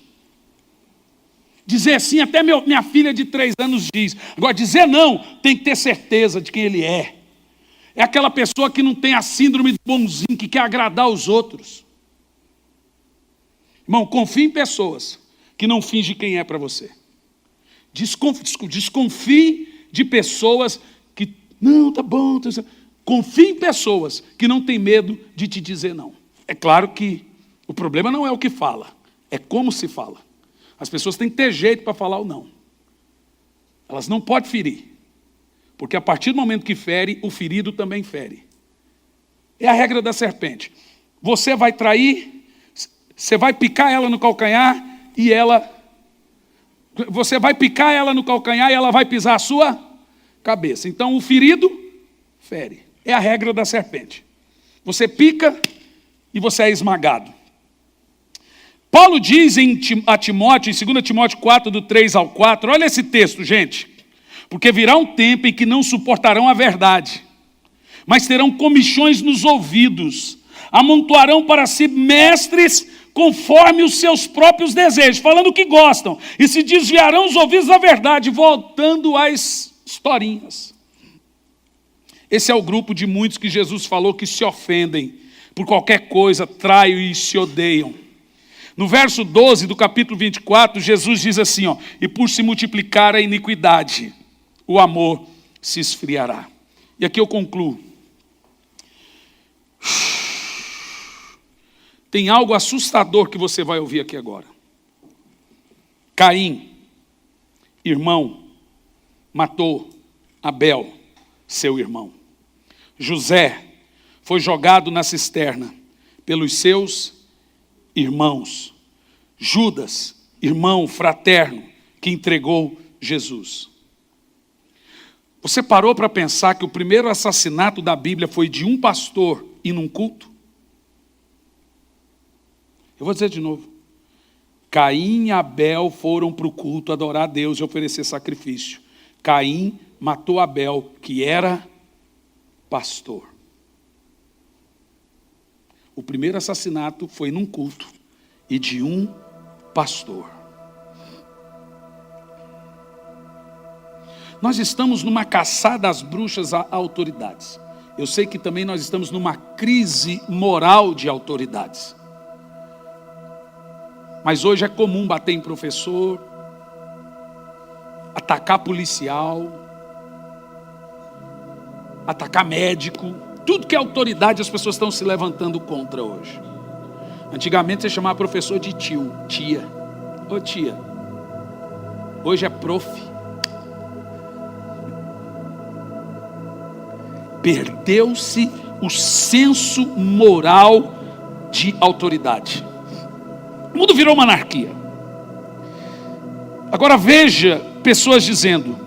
Dizer sim, até minha filha de 3 anos diz. Agora, dizer não, tem que ter certeza de quem ele é. É aquela pessoa que não tem a síndrome do bonzinho, que quer agradar os outros. Irmão, confie em pessoas que não fingem quem é para você. Desconfie de pessoas que, não, tá bom. Confie em pessoas que não têm medo de te dizer não. É claro que o problema não é o que fala, é como se fala. As pessoas têm que ter jeito para falar o não. Elas não podem ferir, porque a partir do momento que fere, o ferido também fere. É a regra da serpente. Você vai trair, você vai picar ela no calcanhar e ela... Você vai picar ela no calcanhar e ela vai pisar a sua cabeça. Então o ferido fere. É a regra da serpente. Você pica e você é esmagado. Paulo diz a Timóteo, em 2 Timóteo 4, do 3 ao 4, olha esse texto, gente. Porque virá um tempo em que não suportarão a verdade, mas terão comichões nos ouvidos, amontoarão para si mestres conforme os seus próprios desejos, falando o que gostam, e se desviarão os ouvidos da verdade, voltando às historinhas. Esse é o grupo de muitos que Jesus falou que se ofendem por qualquer coisa, traem e se odeiam. No verso 12 do capítulo 24, Jesus diz assim, ó, e por se multiplicar a iniquidade, o amor se esfriará. E aqui eu concluo. Tem algo assustador que você vai ouvir aqui agora. Caim, irmão, matou Abel, seu irmão. José foi jogado na cisterna pelos seus irmãos. Judas, irmão fraterno, que entregou Jesus. Você parou para pensar que o primeiro assassinato da Bíblia foi de um pastor e num culto? Eu vou dizer de novo. Caim e Abel foram para o culto adorar a Deus e oferecer sacrifício. Caim matou Abel, que era pastor. O primeiro assassinato foi num culto e de um pastor. Nós estamos numa caçada às bruxas a autoridades. Eu sei que também nós estamos numa crise moral de autoridades. Mas hoje é comum bater em professor, atacar policial, atacar médico. Tudo que é autoridade as pessoas estão se levantando contra hoje. Antigamente você chamava professor de tio, tia. Ô tia, hoje é prof. Perdeu-se o senso moral de autoridade. O mundo virou uma anarquia. Agora veja pessoas dizendo,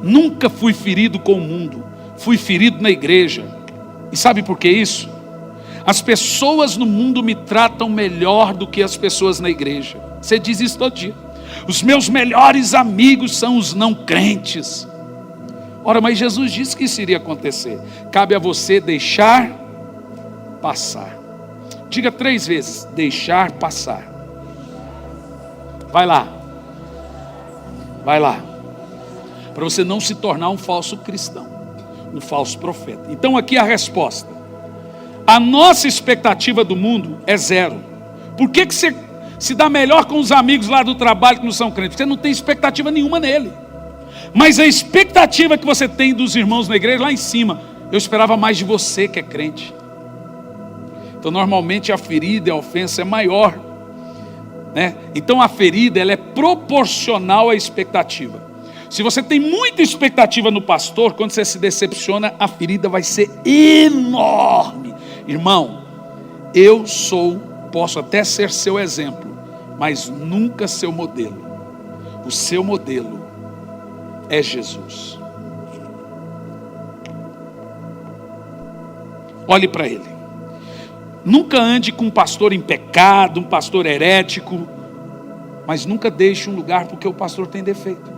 nunca fui ferido com o mundo, fui ferido na igreja. E sabe por que isso? As pessoas no mundo me tratam melhor do que as pessoas na igreja. Você diz isso todo dia. Os meus melhores amigos são os não crentes. Ora, mas Jesus disse que isso iria acontecer. Cabe a você deixar passar. Diga 3 vezes: deixar passar. Vai lá. Vai lá. Para você não se tornar um falso cristão, um falso profeta. Então aqui a resposta. A nossa expectativa do mundo é 0. Por que você se dá melhor com os amigos lá do trabalho que não são crentes? Você não tem expectativa nenhuma nele. Mas a expectativa que você tem dos irmãos na igreja lá em cima, eu esperava mais de você que é crente. Então normalmente a ferida e a ofensa é maior, né? Então a ferida, ela é proporcional à expectativa. Se você tem muita expectativa no pastor, quando você se decepciona, a ferida vai ser enorme. Irmão, posso até ser seu exemplo, mas nunca seu modelo. O seu modelo é Jesus. Olhe para ele. Nunca ande com um pastor em pecado, um pastor herético, mas nunca deixe um lugar porque o pastor tem defeito.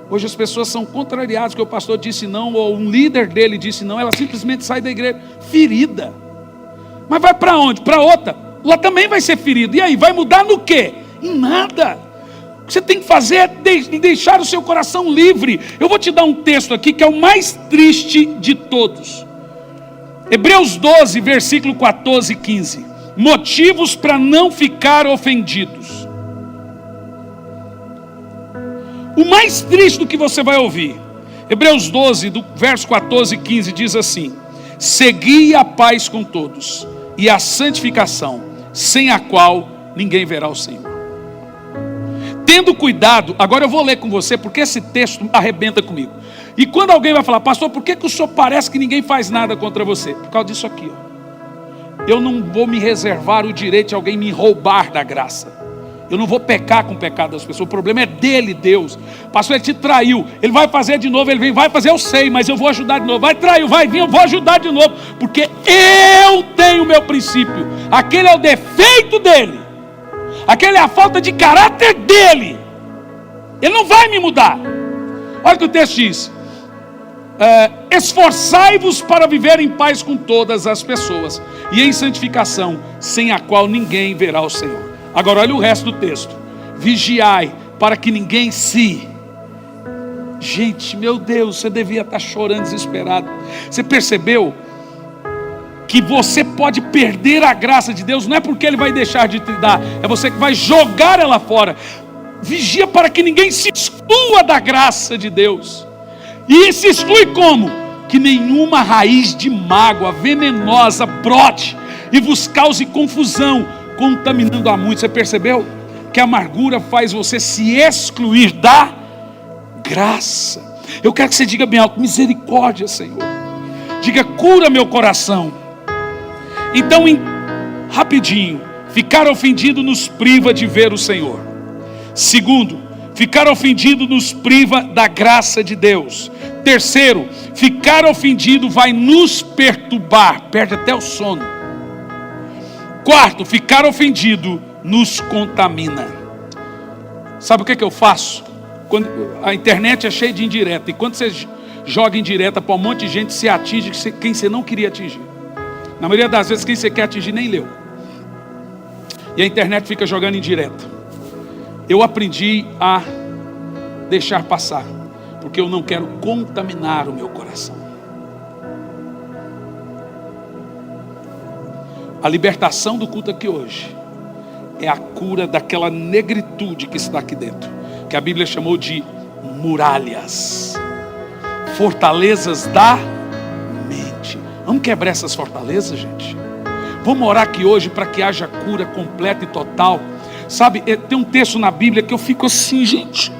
Hoje as pessoas são contrariadas porque o pastor disse não, ou um líder dele disse não, ela simplesmente sai da igreja ferida. Mas vai para onde? Para outra. Lá também vai ser ferido. E aí, vai mudar no quê? Em nada. O que você tem que fazer é deixar o seu coração livre. Eu vou te dar um texto aqui que é o mais triste de todos. Hebreus 12, versículo 14 e 15. Motivos para não ficar ofendidos. O mais triste do que você vai ouvir. Hebreus 12, do verso 14 e 15 diz assim: segui a paz com todos e a santificação, sem a qual ninguém verá o Senhor. Tendo cuidado, agora eu vou ler com você, porque esse texto arrebenta comigo. E quando alguém vai falar: pastor, por que o senhor parece que ninguém faz nada contra você? Por causa disso aqui, ó. Eu não vou me reservar o direito de alguém me roubar da graça. Eu não vou pecar com o pecado das pessoas. O problema é dele, Deus. Pastor, ele te traiu, ele vai fazer de novo, ele vem, vai fazer, eu sei, mas eu vou ajudar de novo. Vai trair, vai vir, eu vou ajudar de novo, porque eu tenho o meu princípio. Aquele é o defeito dele, aquele é a falta de caráter dele. Ele não vai me mudar. Olha o que o texto diz: esforçai-vos para viver em paz com todas as pessoas e em santificação, sem a qual ninguém verá o Senhor. Agora olha o resto do texto: vigiai para que ninguém se... Gente, meu Deus, você devia estar chorando desesperado. Você percebeu que você pode perder a graça de Deus? Não é porque Ele vai deixar de te dar, é você que vai jogar ela fora. Vigia para que ninguém se exclua da graça de Deus. E se exclui como? Que nenhuma raiz de mágoa venenosa brote e vos cause confusão, contaminando a muitos. Você percebeu que a amargura faz você se excluir da graça? Eu quero que você diga bem alto: misericórdia, Senhor. Diga: cura meu coração. Então, rapidinho, ficar ofendido nos priva de ver o Senhor. Segundo, ficar ofendido nos priva da graça de Deus. Terceiro, ficar ofendido vai nos perturbar, perde até o sono. Quarto, ficar ofendido nos contamina. Sabe o que eu faço? Quando a internet é cheia de indireta, e quando você joga indireta para um monte de gente, você atinge quem você não queria atingir. Na maioria das vezes, quem você quer atingir nem leu. E a internet fica jogando indireta. Eu aprendi a deixar passar, porque eu não quero contaminar o meu coração. A libertação do culto aqui hoje é a cura daquela negritude que está aqui dentro, que a Bíblia chamou de muralhas, fortalezas da mente. Vamos quebrar essas fortalezas, gente. Vamos orar aqui hoje para que haja cura completa e total. Sabe, tem um texto na Bíblia que eu fico assim, gente.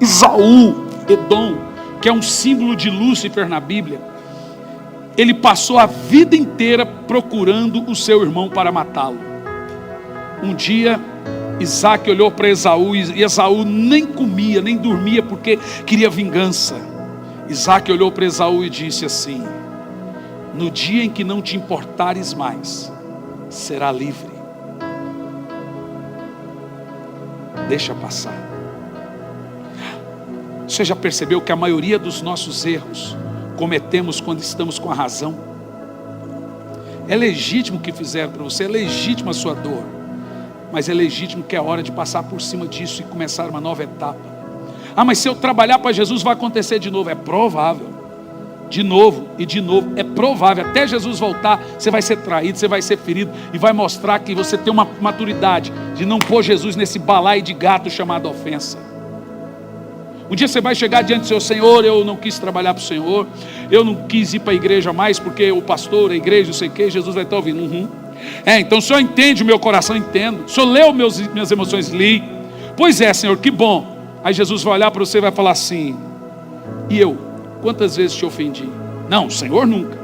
Esaú, Edom, que é um símbolo de Lúcifer na Bíblia. Ele passou a vida inteira procurando o seu irmão para matá-lo. Um dia, Isaac olhou para Esaú, e Esaú nem comia, nem dormia, porque queria vingança. Isaac olhou para Esaú e disse assim: no dia em que não te importares mais, será livre. Deixa passar. Você já percebeu que a maioria dos nossos erros cometemos quando estamos com a razão? É legítimo o que fizeram para você, é legítima a sua dor, mas é legítimo que é hora de passar por cima disso e começar uma nova etapa. Ah, mas se eu trabalhar para Jesus vai acontecer de novo. É provável. De novo e de novo, é provável. Até Jesus voltar, você vai ser traído, você vai ser ferido, e vai mostrar que você tem uma maturidade de não pôr Jesus nesse balaio de gato chamado ofensa. Um dia você vai chegar diante do seu Senhor: eu não quis trabalhar para o Senhor, eu não quis ir para a igreja mais, porque o pastor, a igreja, não sei o que. Jesus vai estar ouvindo. Então o Senhor entende o meu coração? Entendo. O Senhor leu minhas emoções? Li. Pois é, Senhor, que bom. Aí Jesus vai olhar para você e vai falar assim: e eu? Quantas vezes te ofendi? Não, o Senhor nunca.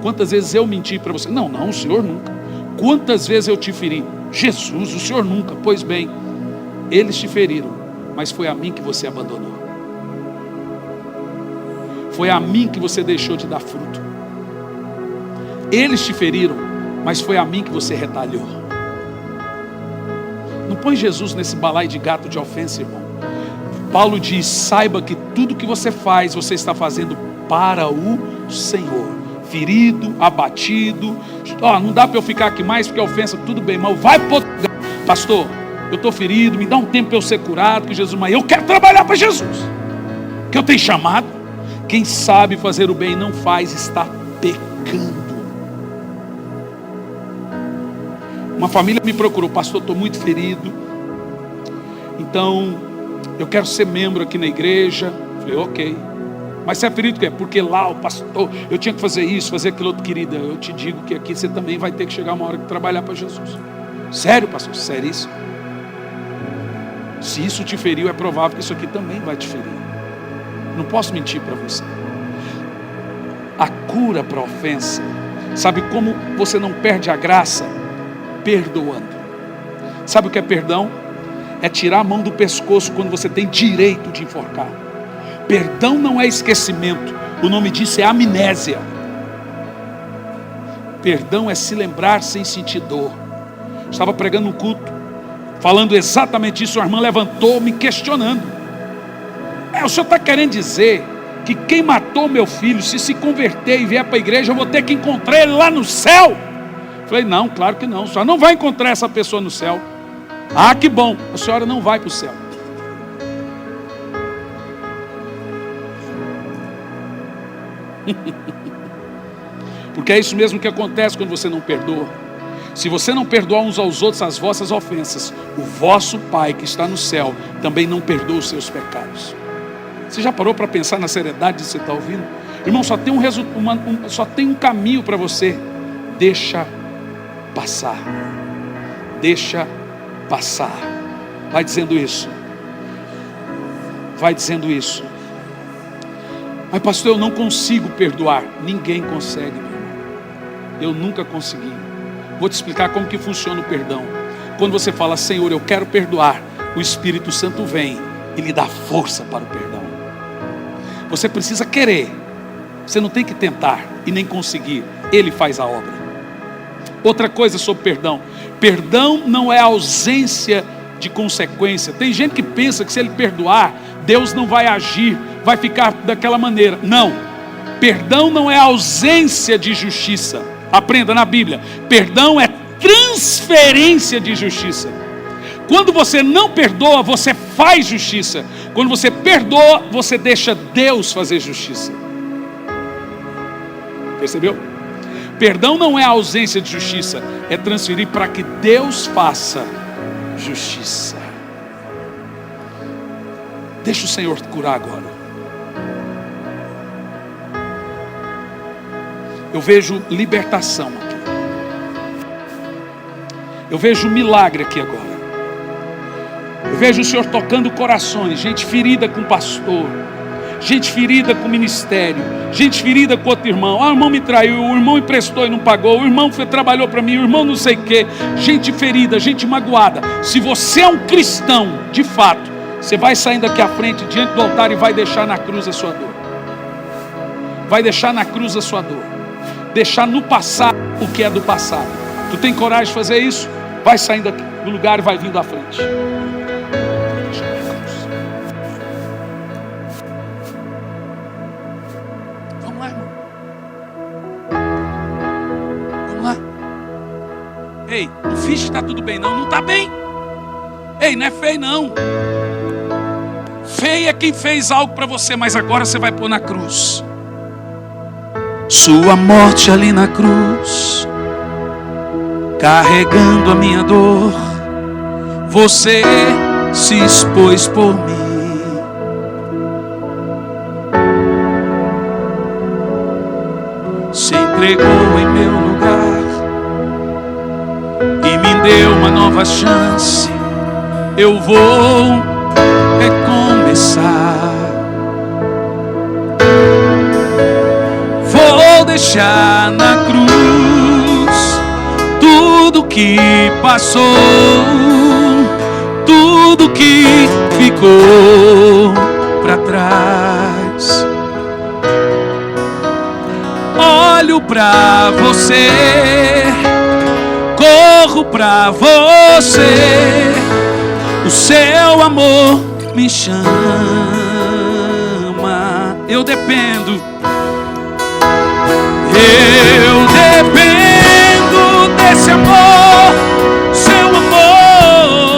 Quantas vezes eu menti para você? Não, o Senhor nunca. Quantas vezes eu te feri? Jesus, o Senhor nunca. Pois bem, eles te feriram, mas foi a mim que você abandonou. Foi a mim que você deixou de dar fruto. Eles te feriram, mas foi a mim que você retalhou. Não põe Jesus nesse balaio de gato de ofensa, irmão. Paulo diz: saiba que tudo que você faz, você está fazendo para o Senhor. Ferido, abatido. Não dá para eu ficar aqui mais porque a ofensa, tudo bem, mas vai para outro lugar. Pastor, eu estou ferido, me dá um tempo para eu ser curado, que Jesus, mas eu quero trabalhar para Jesus, que eu tenho chamado. Quem sabe fazer o bem e não faz, está pecando. Uma família me procurou: pastor, estou muito ferido, então eu quero ser membro aqui na igreja. Falei: ok, mas você é ferido que é? Porque lá o pastor, eu tinha que fazer isso, fazer aquilo outro. Querida, eu te digo que aqui você também vai ter que chegar uma hora de trabalhar para Jesus. Sério, pastor? Seríssimo. Se isso te feriu, é provável que isso aqui também vai te ferir. Não posso mentir para você. A cura para a ofensa, sabe como você não perde a graça? Perdoando. Sabe o que é perdão? É tirar a mão do pescoço quando você tem direito de enforcar. Perdão não é esquecimento, o nome disso é amnésia. Perdão é se lembrar sem sentir dor. Estava pregando um culto, falando exatamente isso. Uma irmã levantou me questionando: o senhor está querendo dizer que quem matou meu filho, se converter e vier para a igreja, eu vou ter que encontrar ele lá no céu? Falei: não, claro que não, a senhora não vai encontrar essa pessoa no céu. Ah, que bom, a senhora não vai para o céu. Porque é isso mesmo que acontece quando você não perdoa. Se você não perdoar uns aos outros as vossas ofensas, o vosso Pai que está no céu também não perdoa os seus pecados. Você já parou para pensar na seriedade que você está ouvindo? Irmão, só tem um caminho para você: deixa passar. Deixa passar. Vai dizendo isso. Vai dizendo isso. Mas pastor, eu não consigo perdoar. Ninguém consegue, meu irmão. Eu nunca consegui. Vou te explicar como que funciona o perdão. Quando você fala: Senhor, eu quero perdoar, o Espírito Santo vem e lhe dá força para o perdão. Você precisa querer. Você não tem que tentar e nem conseguir. Ele faz a obra. Outra coisa sobre perdão: perdão não é ausência de consequência. Tem gente que pensa que se ele perdoar, Deus não vai agir, vai ficar daquela maneira. Não, perdão não é ausência de justiça. Aprenda na Bíblia: perdão é transferência de justiça. Quando você não perdoa, você faz justiça. Quando você perdoa, você deixa Deus fazer justiça. Percebeu? Perdão não é ausência de justiça, é transferir para que Deus faça justiça. Deixa o Senhor te curar agora. Eu vejo libertação aqui. Eu vejo milagre aqui agora. Eu vejo o Senhor tocando corações. Gente ferida com pastor, gente ferida com ministério, gente ferida com outro irmão. O irmão me traiu, o irmão emprestou e não pagou, o irmão trabalhou para mim, o irmão não sei o que. Gente ferida, gente magoada. Se você é um cristão de fato, você vai saindo aqui à frente, diante do altar, e vai deixar na cruz a sua dor. Vai deixar na cruz a sua dor. Deixar no passado o que é do passado. Tu tem coragem de fazer isso? Vai saindo aqui do lugar e vai vindo à frente. lá, irmão. Vamos lá. Ei, não finge que está tudo bem, não. Não está bem. Ei, não é feio, não. Feio é quem fez algo para você, mas agora você vai pôr na cruz. Sua morte ali na cruz, carregando a minha dor, você se expôs por mim. Se entregou em meu lugar e me deu uma nova chance. Eu vou recomeçar. Vou deixar na cruz tudo que passou, tudo que ficou para trás. Olho pra você, corro pra você, o seu amor me chama. Eu dependo desse amor, seu amor,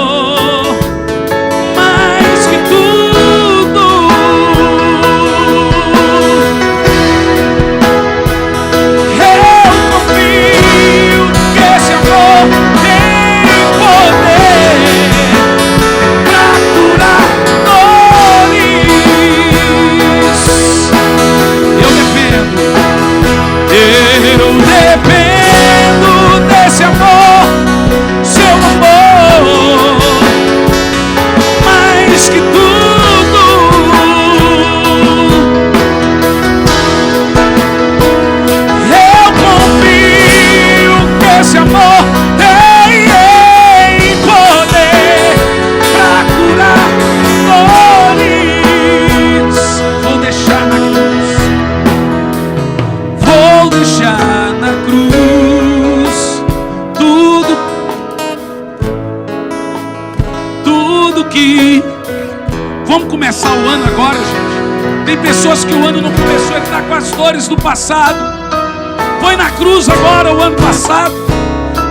mais que tudo. Eu confio que esse amor tem poder pra curar dores. Eu dependo desse amor, seu amor, mais que tudo. Eu confio que esse amor tem poder pra curar dores. Vou deixar na cruz, vou deixar na cruz tudo que... Vamos começar o ano agora, gente. Tem pessoas que o ano não começou, ele está com as dores do passado. Põe na cruz agora o ano passado,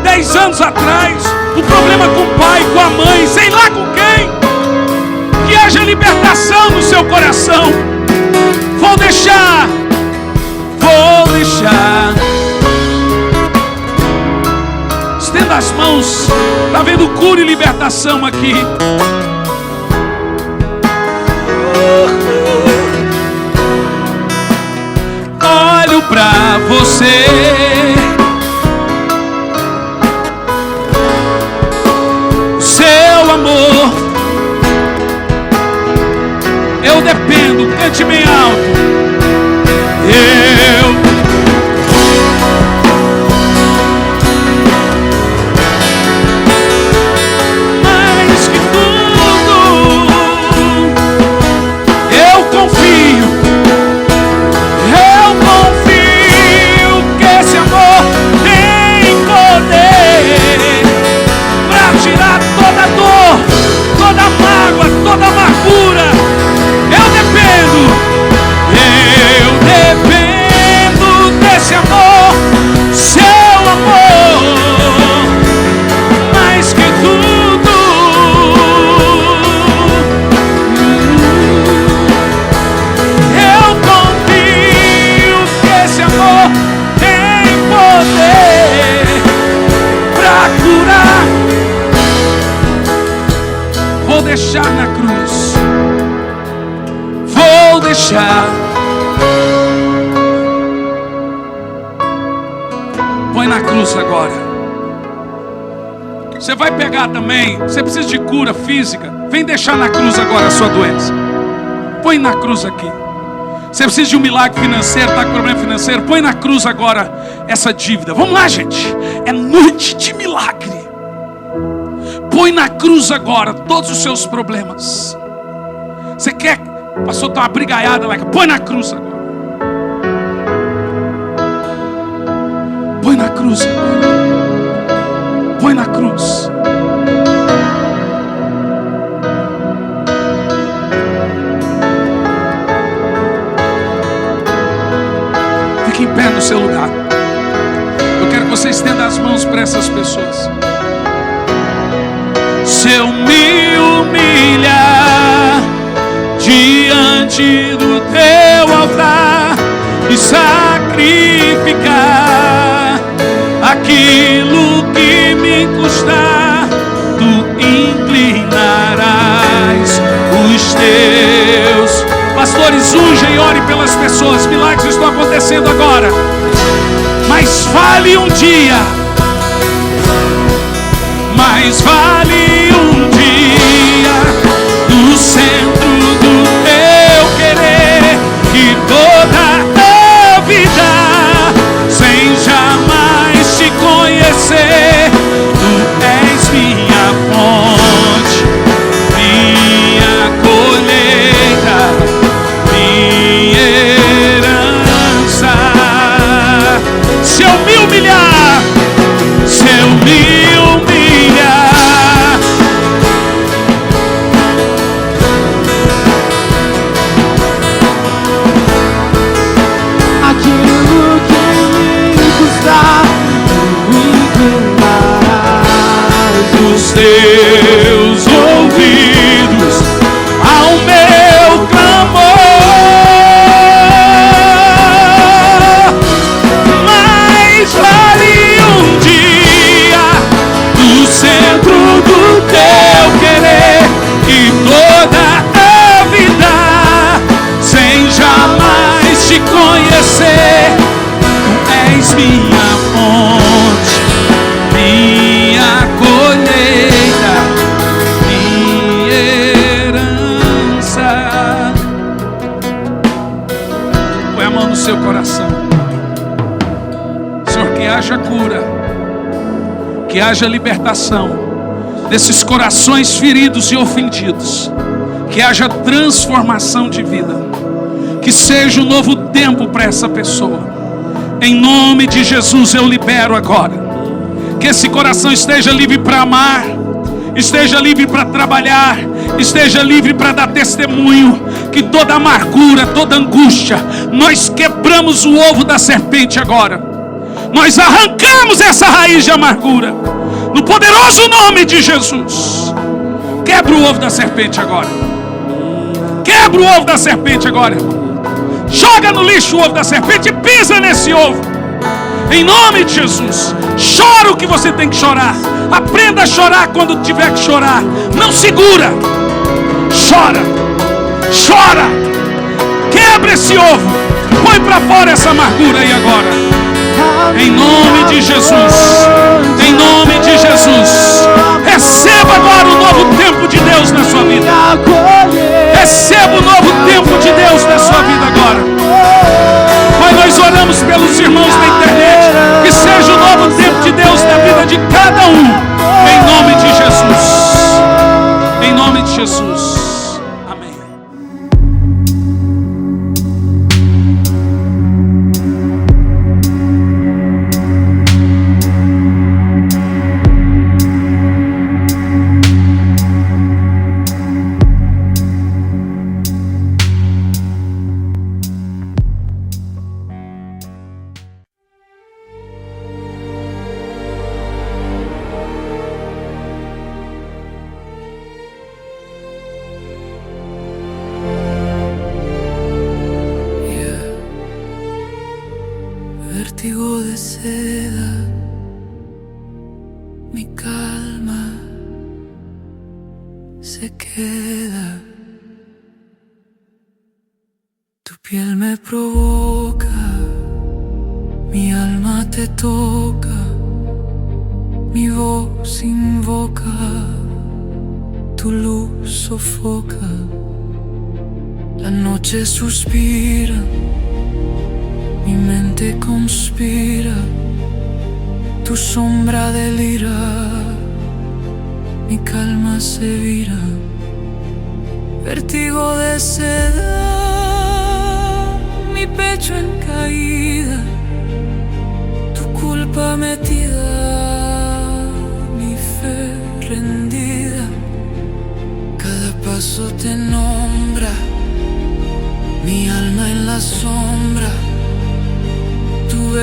10 anos atrás, o problema com o pai, com a mãe, sei lá com quem. Que haja libertação no seu coração. Vou deixar. Estenda as mãos. Está vendo cura e libertação aqui. Olho pra você, seu amor. Eu dependo, cante bem alto. Mais que tudo, eu confio que esse amor tem poder pra tirar toda dor, toda mágoa, toda amargura. Eu dependo desse amor, seu amor, mais que tudo. Eu confio que esse amor tem poder pra curar. Vou deixar na cruz, vou deixar. Põe na cruz agora. Você vai pegar também. Você precisa de cura física. Vem deixar na cruz agora a sua doença. Põe na cruz aqui. Você precisa de um milagre financeiro, está com problema financeiro. Põe na cruz agora essa dívida. Vamos lá, gente. É noite de milagre. Põe na cruz agora todos os seus problemas. Você quer? Pastor, está uma brigaiada lá. Põe na cruz agora. Põe na cruz agora. Põe na cruz. Fique em pé no seu lugar. Eu quero que você estenda as mãos para essas pessoas. Se eu me humilhar diante do teu altar e sacrificar aquilo que me custar, tu inclinarás os teus. Pastores, unjam e ore pelas pessoas. Milagres estão acontecendo agora. Mas vale um dia, mais vale um dia no centro do teu querer, que toda a vida sem jamais te conhecer. Tu és minha fonte, minha colheita, minha herança. Se eu me humilhar, se eu me humilhar, aquilo que me custar, tu inclinarás os teus ouvidos ao meu clamor. Mas vale um dia no centro do teu querer, e toda a vida sem jamais te conhecer. Tu és minha fonte, minha colheita, minha herança. Põe a mão no seu coração. Senhor, que haja cura, que haja libertação desses corações feridos e ofendidos, que haja transformação de vida, que seja um novo tempo para essa pessoa. Em nome de Jesus eu libero agora que esse coração esteja livre para amar, esteja livre para trabalhar, esteja livre para dar testemunho. Que toda amargura, toda angústia, nós quebramos o ovo da serpente agora. Nós arrancamos essa raiz de amargura no poderoso nome de Jesus. Quebra o ovo da serpente agora. Quebra o ovo da serpente agora. Joga no lixo o ovo da serpente e pisa nesse ovo. Em nome de Jesus. Chora o que você tem que chorar. Aprenda a chorar quando tiver que chorar. Não segura. Chora. Chora. Quebra esse ovo. Põe para fora essa amargura aí agora. Em nome de Jesus. Em nome de Jesus. Receba agora o novo tempo de Deus na sua vida. Receba o novo tempo de Deus na sua vida agora. Pai, nós oramos pelos irmãos na internet. Que seja o novo tempo de Deus na vida de cada um. Em nome de Jesus. Em nome de Jesus. Amém. Vértigo de seda, mi calma se queda. Tu piel me provoca, mi alma te toca, mi voz invoca, tu luz sofoca, la noche suspira, mi mente conspira, tu sombra delira, mi calma se vira. Vértigo de seda, mi pecho en caída, tu culpa metida, mi fe rendida. Cada paso te nombra, mi alma en la sombra,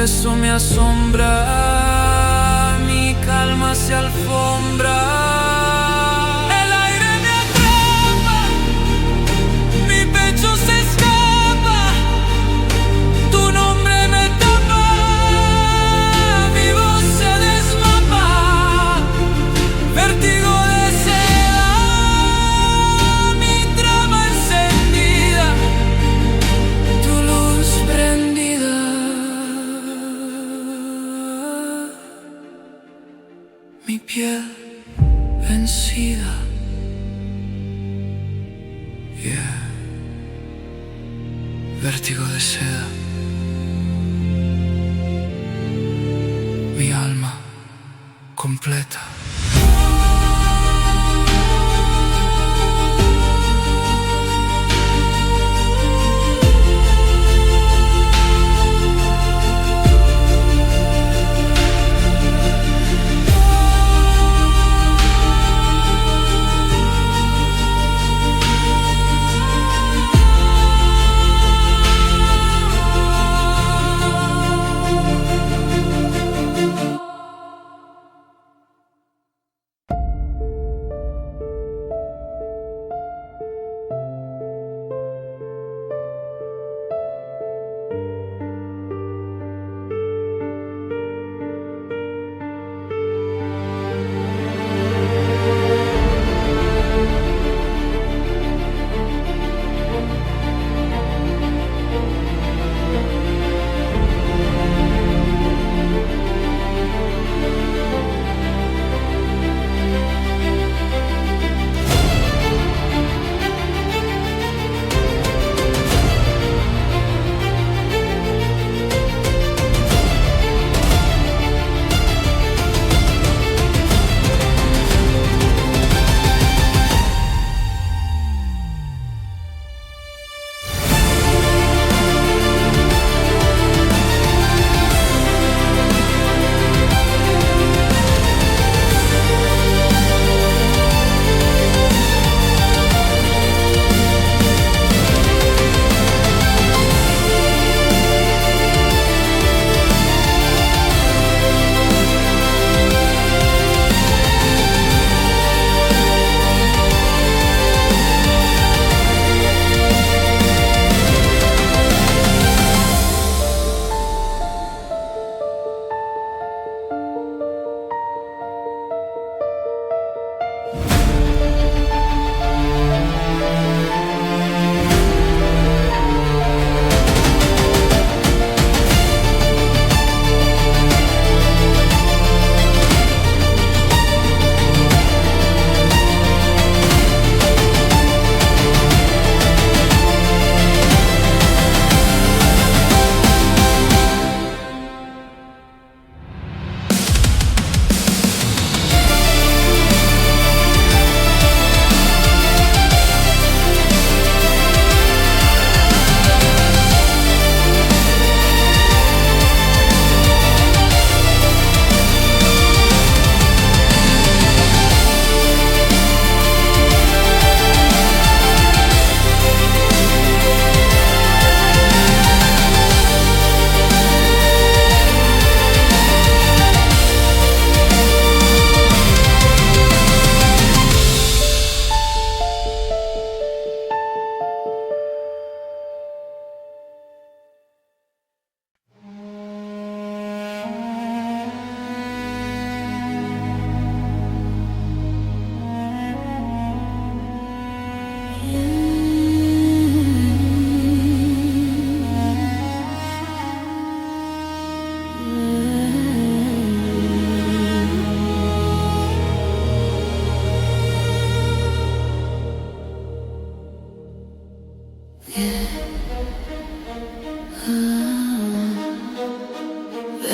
beso me asombra, mi calma se alfombra. El aire me atrapa, mi pecho se escapa, tu nombre me tapa, mi voz se desmapa, vértigo de seda, mi trama encendida, tu luz prendida. Mi piel vencida, yeah. Vértigo de seda, mi alma completa.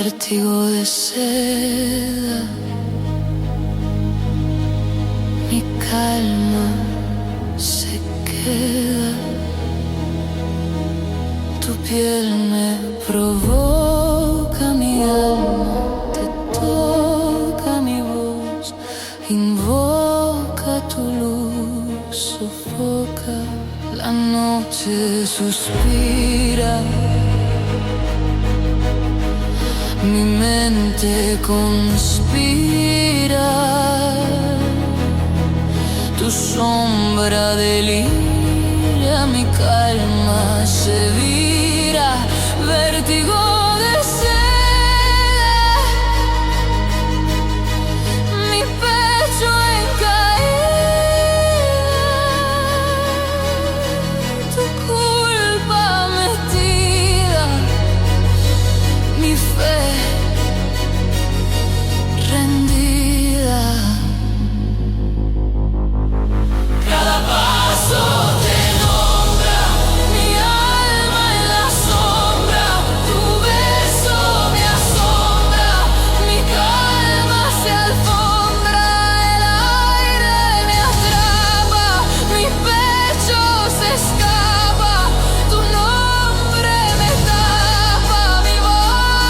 Vértigo de seda, mi calma se queda. Tu piel me provoca, mi alma te toca, mi voz invoca tu luz, sofoca. La noche suspira, mi mente conspira, tu sombra deliria, mi calma se vira, vértigo de seda, mi pecho en caída, tu culpa metida, mi fe rendida. Cada paso te nombra, mi alma en la sombra, tu beso me asombra, mi calma se alfombra, el aire me atrapa, mi pecho se escapa, tu nombre me tapa, mi voz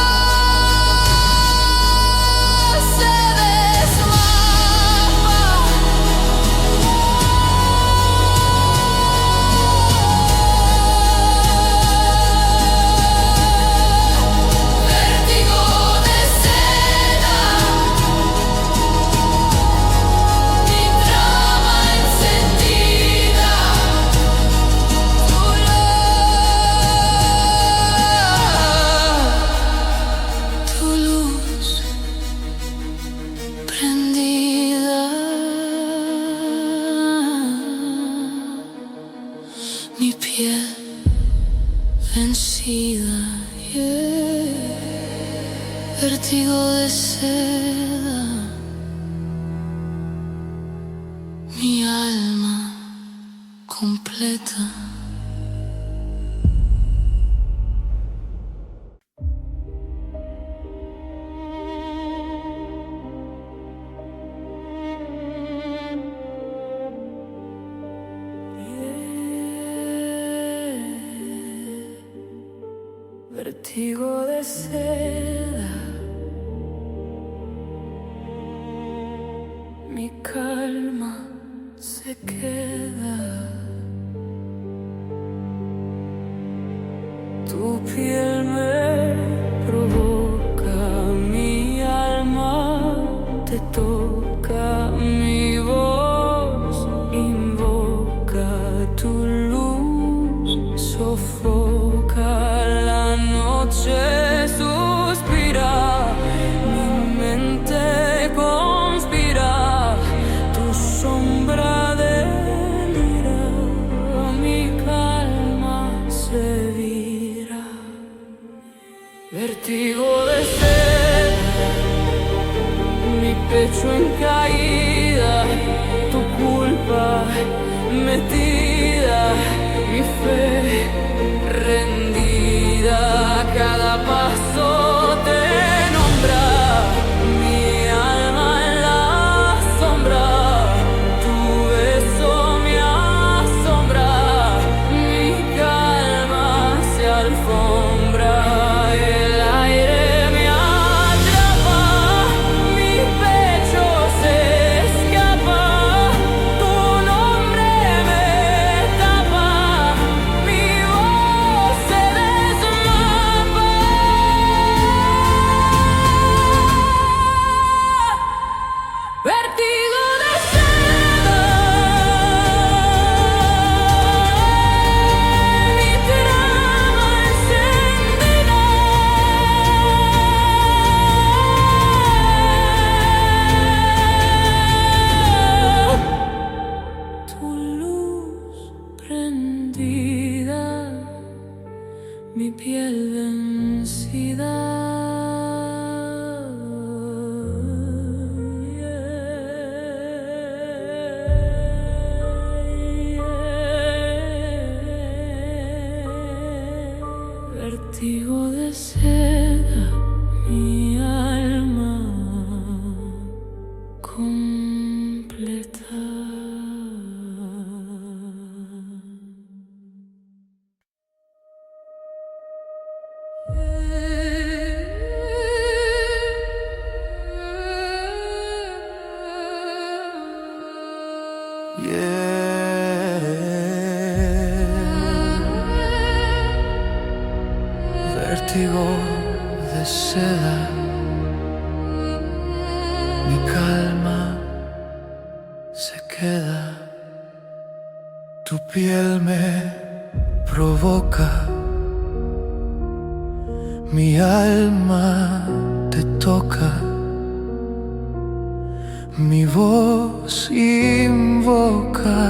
se desmapa. Vértigo de seda, mi trama encendida, tu luz prendida, mi piel vencida, vértigo de seda, mi alma completa. Vértigo de seda, mi calma se queda, tu piel me provoca, mi alma te toca, mi voz invoca, tu luz sofoca, la noche suspira, mi mente conspira, tu sombra delira, mi calma se vira, vértigo de sed, mi pecho en caída, tu culpa metida, mi fe rendida, cada paso te nombra, mi alma en la sombra, tu beso me asombra, mi calma se alfombra, el aire me atrapa, mi pecho se escapa, tu nombre me tapa, mi voz se desmapa. Vértigo de seda, mi trama encendida, tu luz prendida, mi piel vencida. Vértigo de seda, mi alma completa. Vértigo de seda, mi calma se queda. Tu piel me provoca, mi alma te toca, mi voz invoca,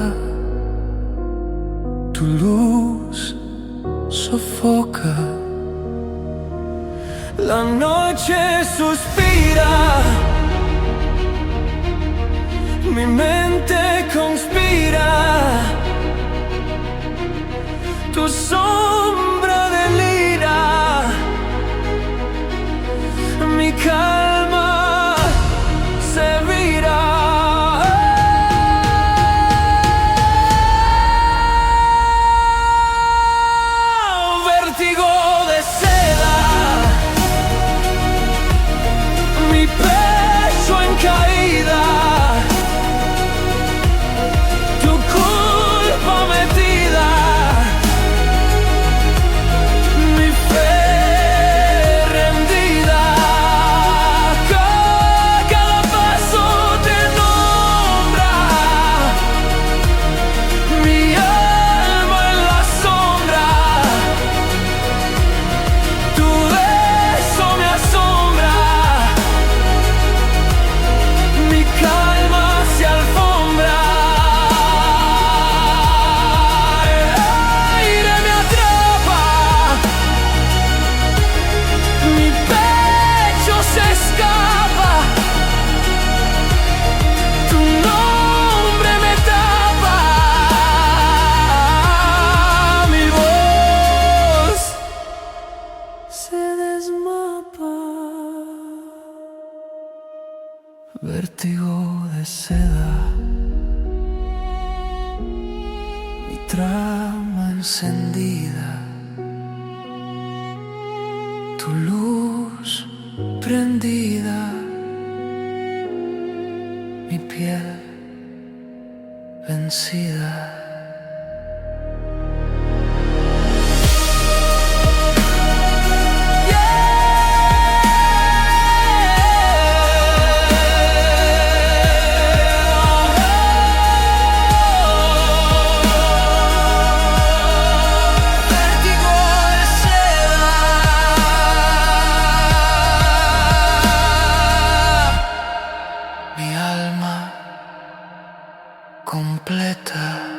tu luz sofoca. La noche suspira, mi mente conspira, tu sombra delira, mi calma se vira. Vértigo de seda, mi pecho en caída, tu culpa metida, mi fe rendida. Cada paso te nombra, mi alma en la sombra, tu beso me asombra, mi calma se alfombra. Aire me atrapa, mi pecho se escapa, tu nombre me tapa, mi voz se desmapa. Vértigo de seda, mi trama encendida, tu luz prendida, mi piel vencida. Vértigo de seda, mi alma completa.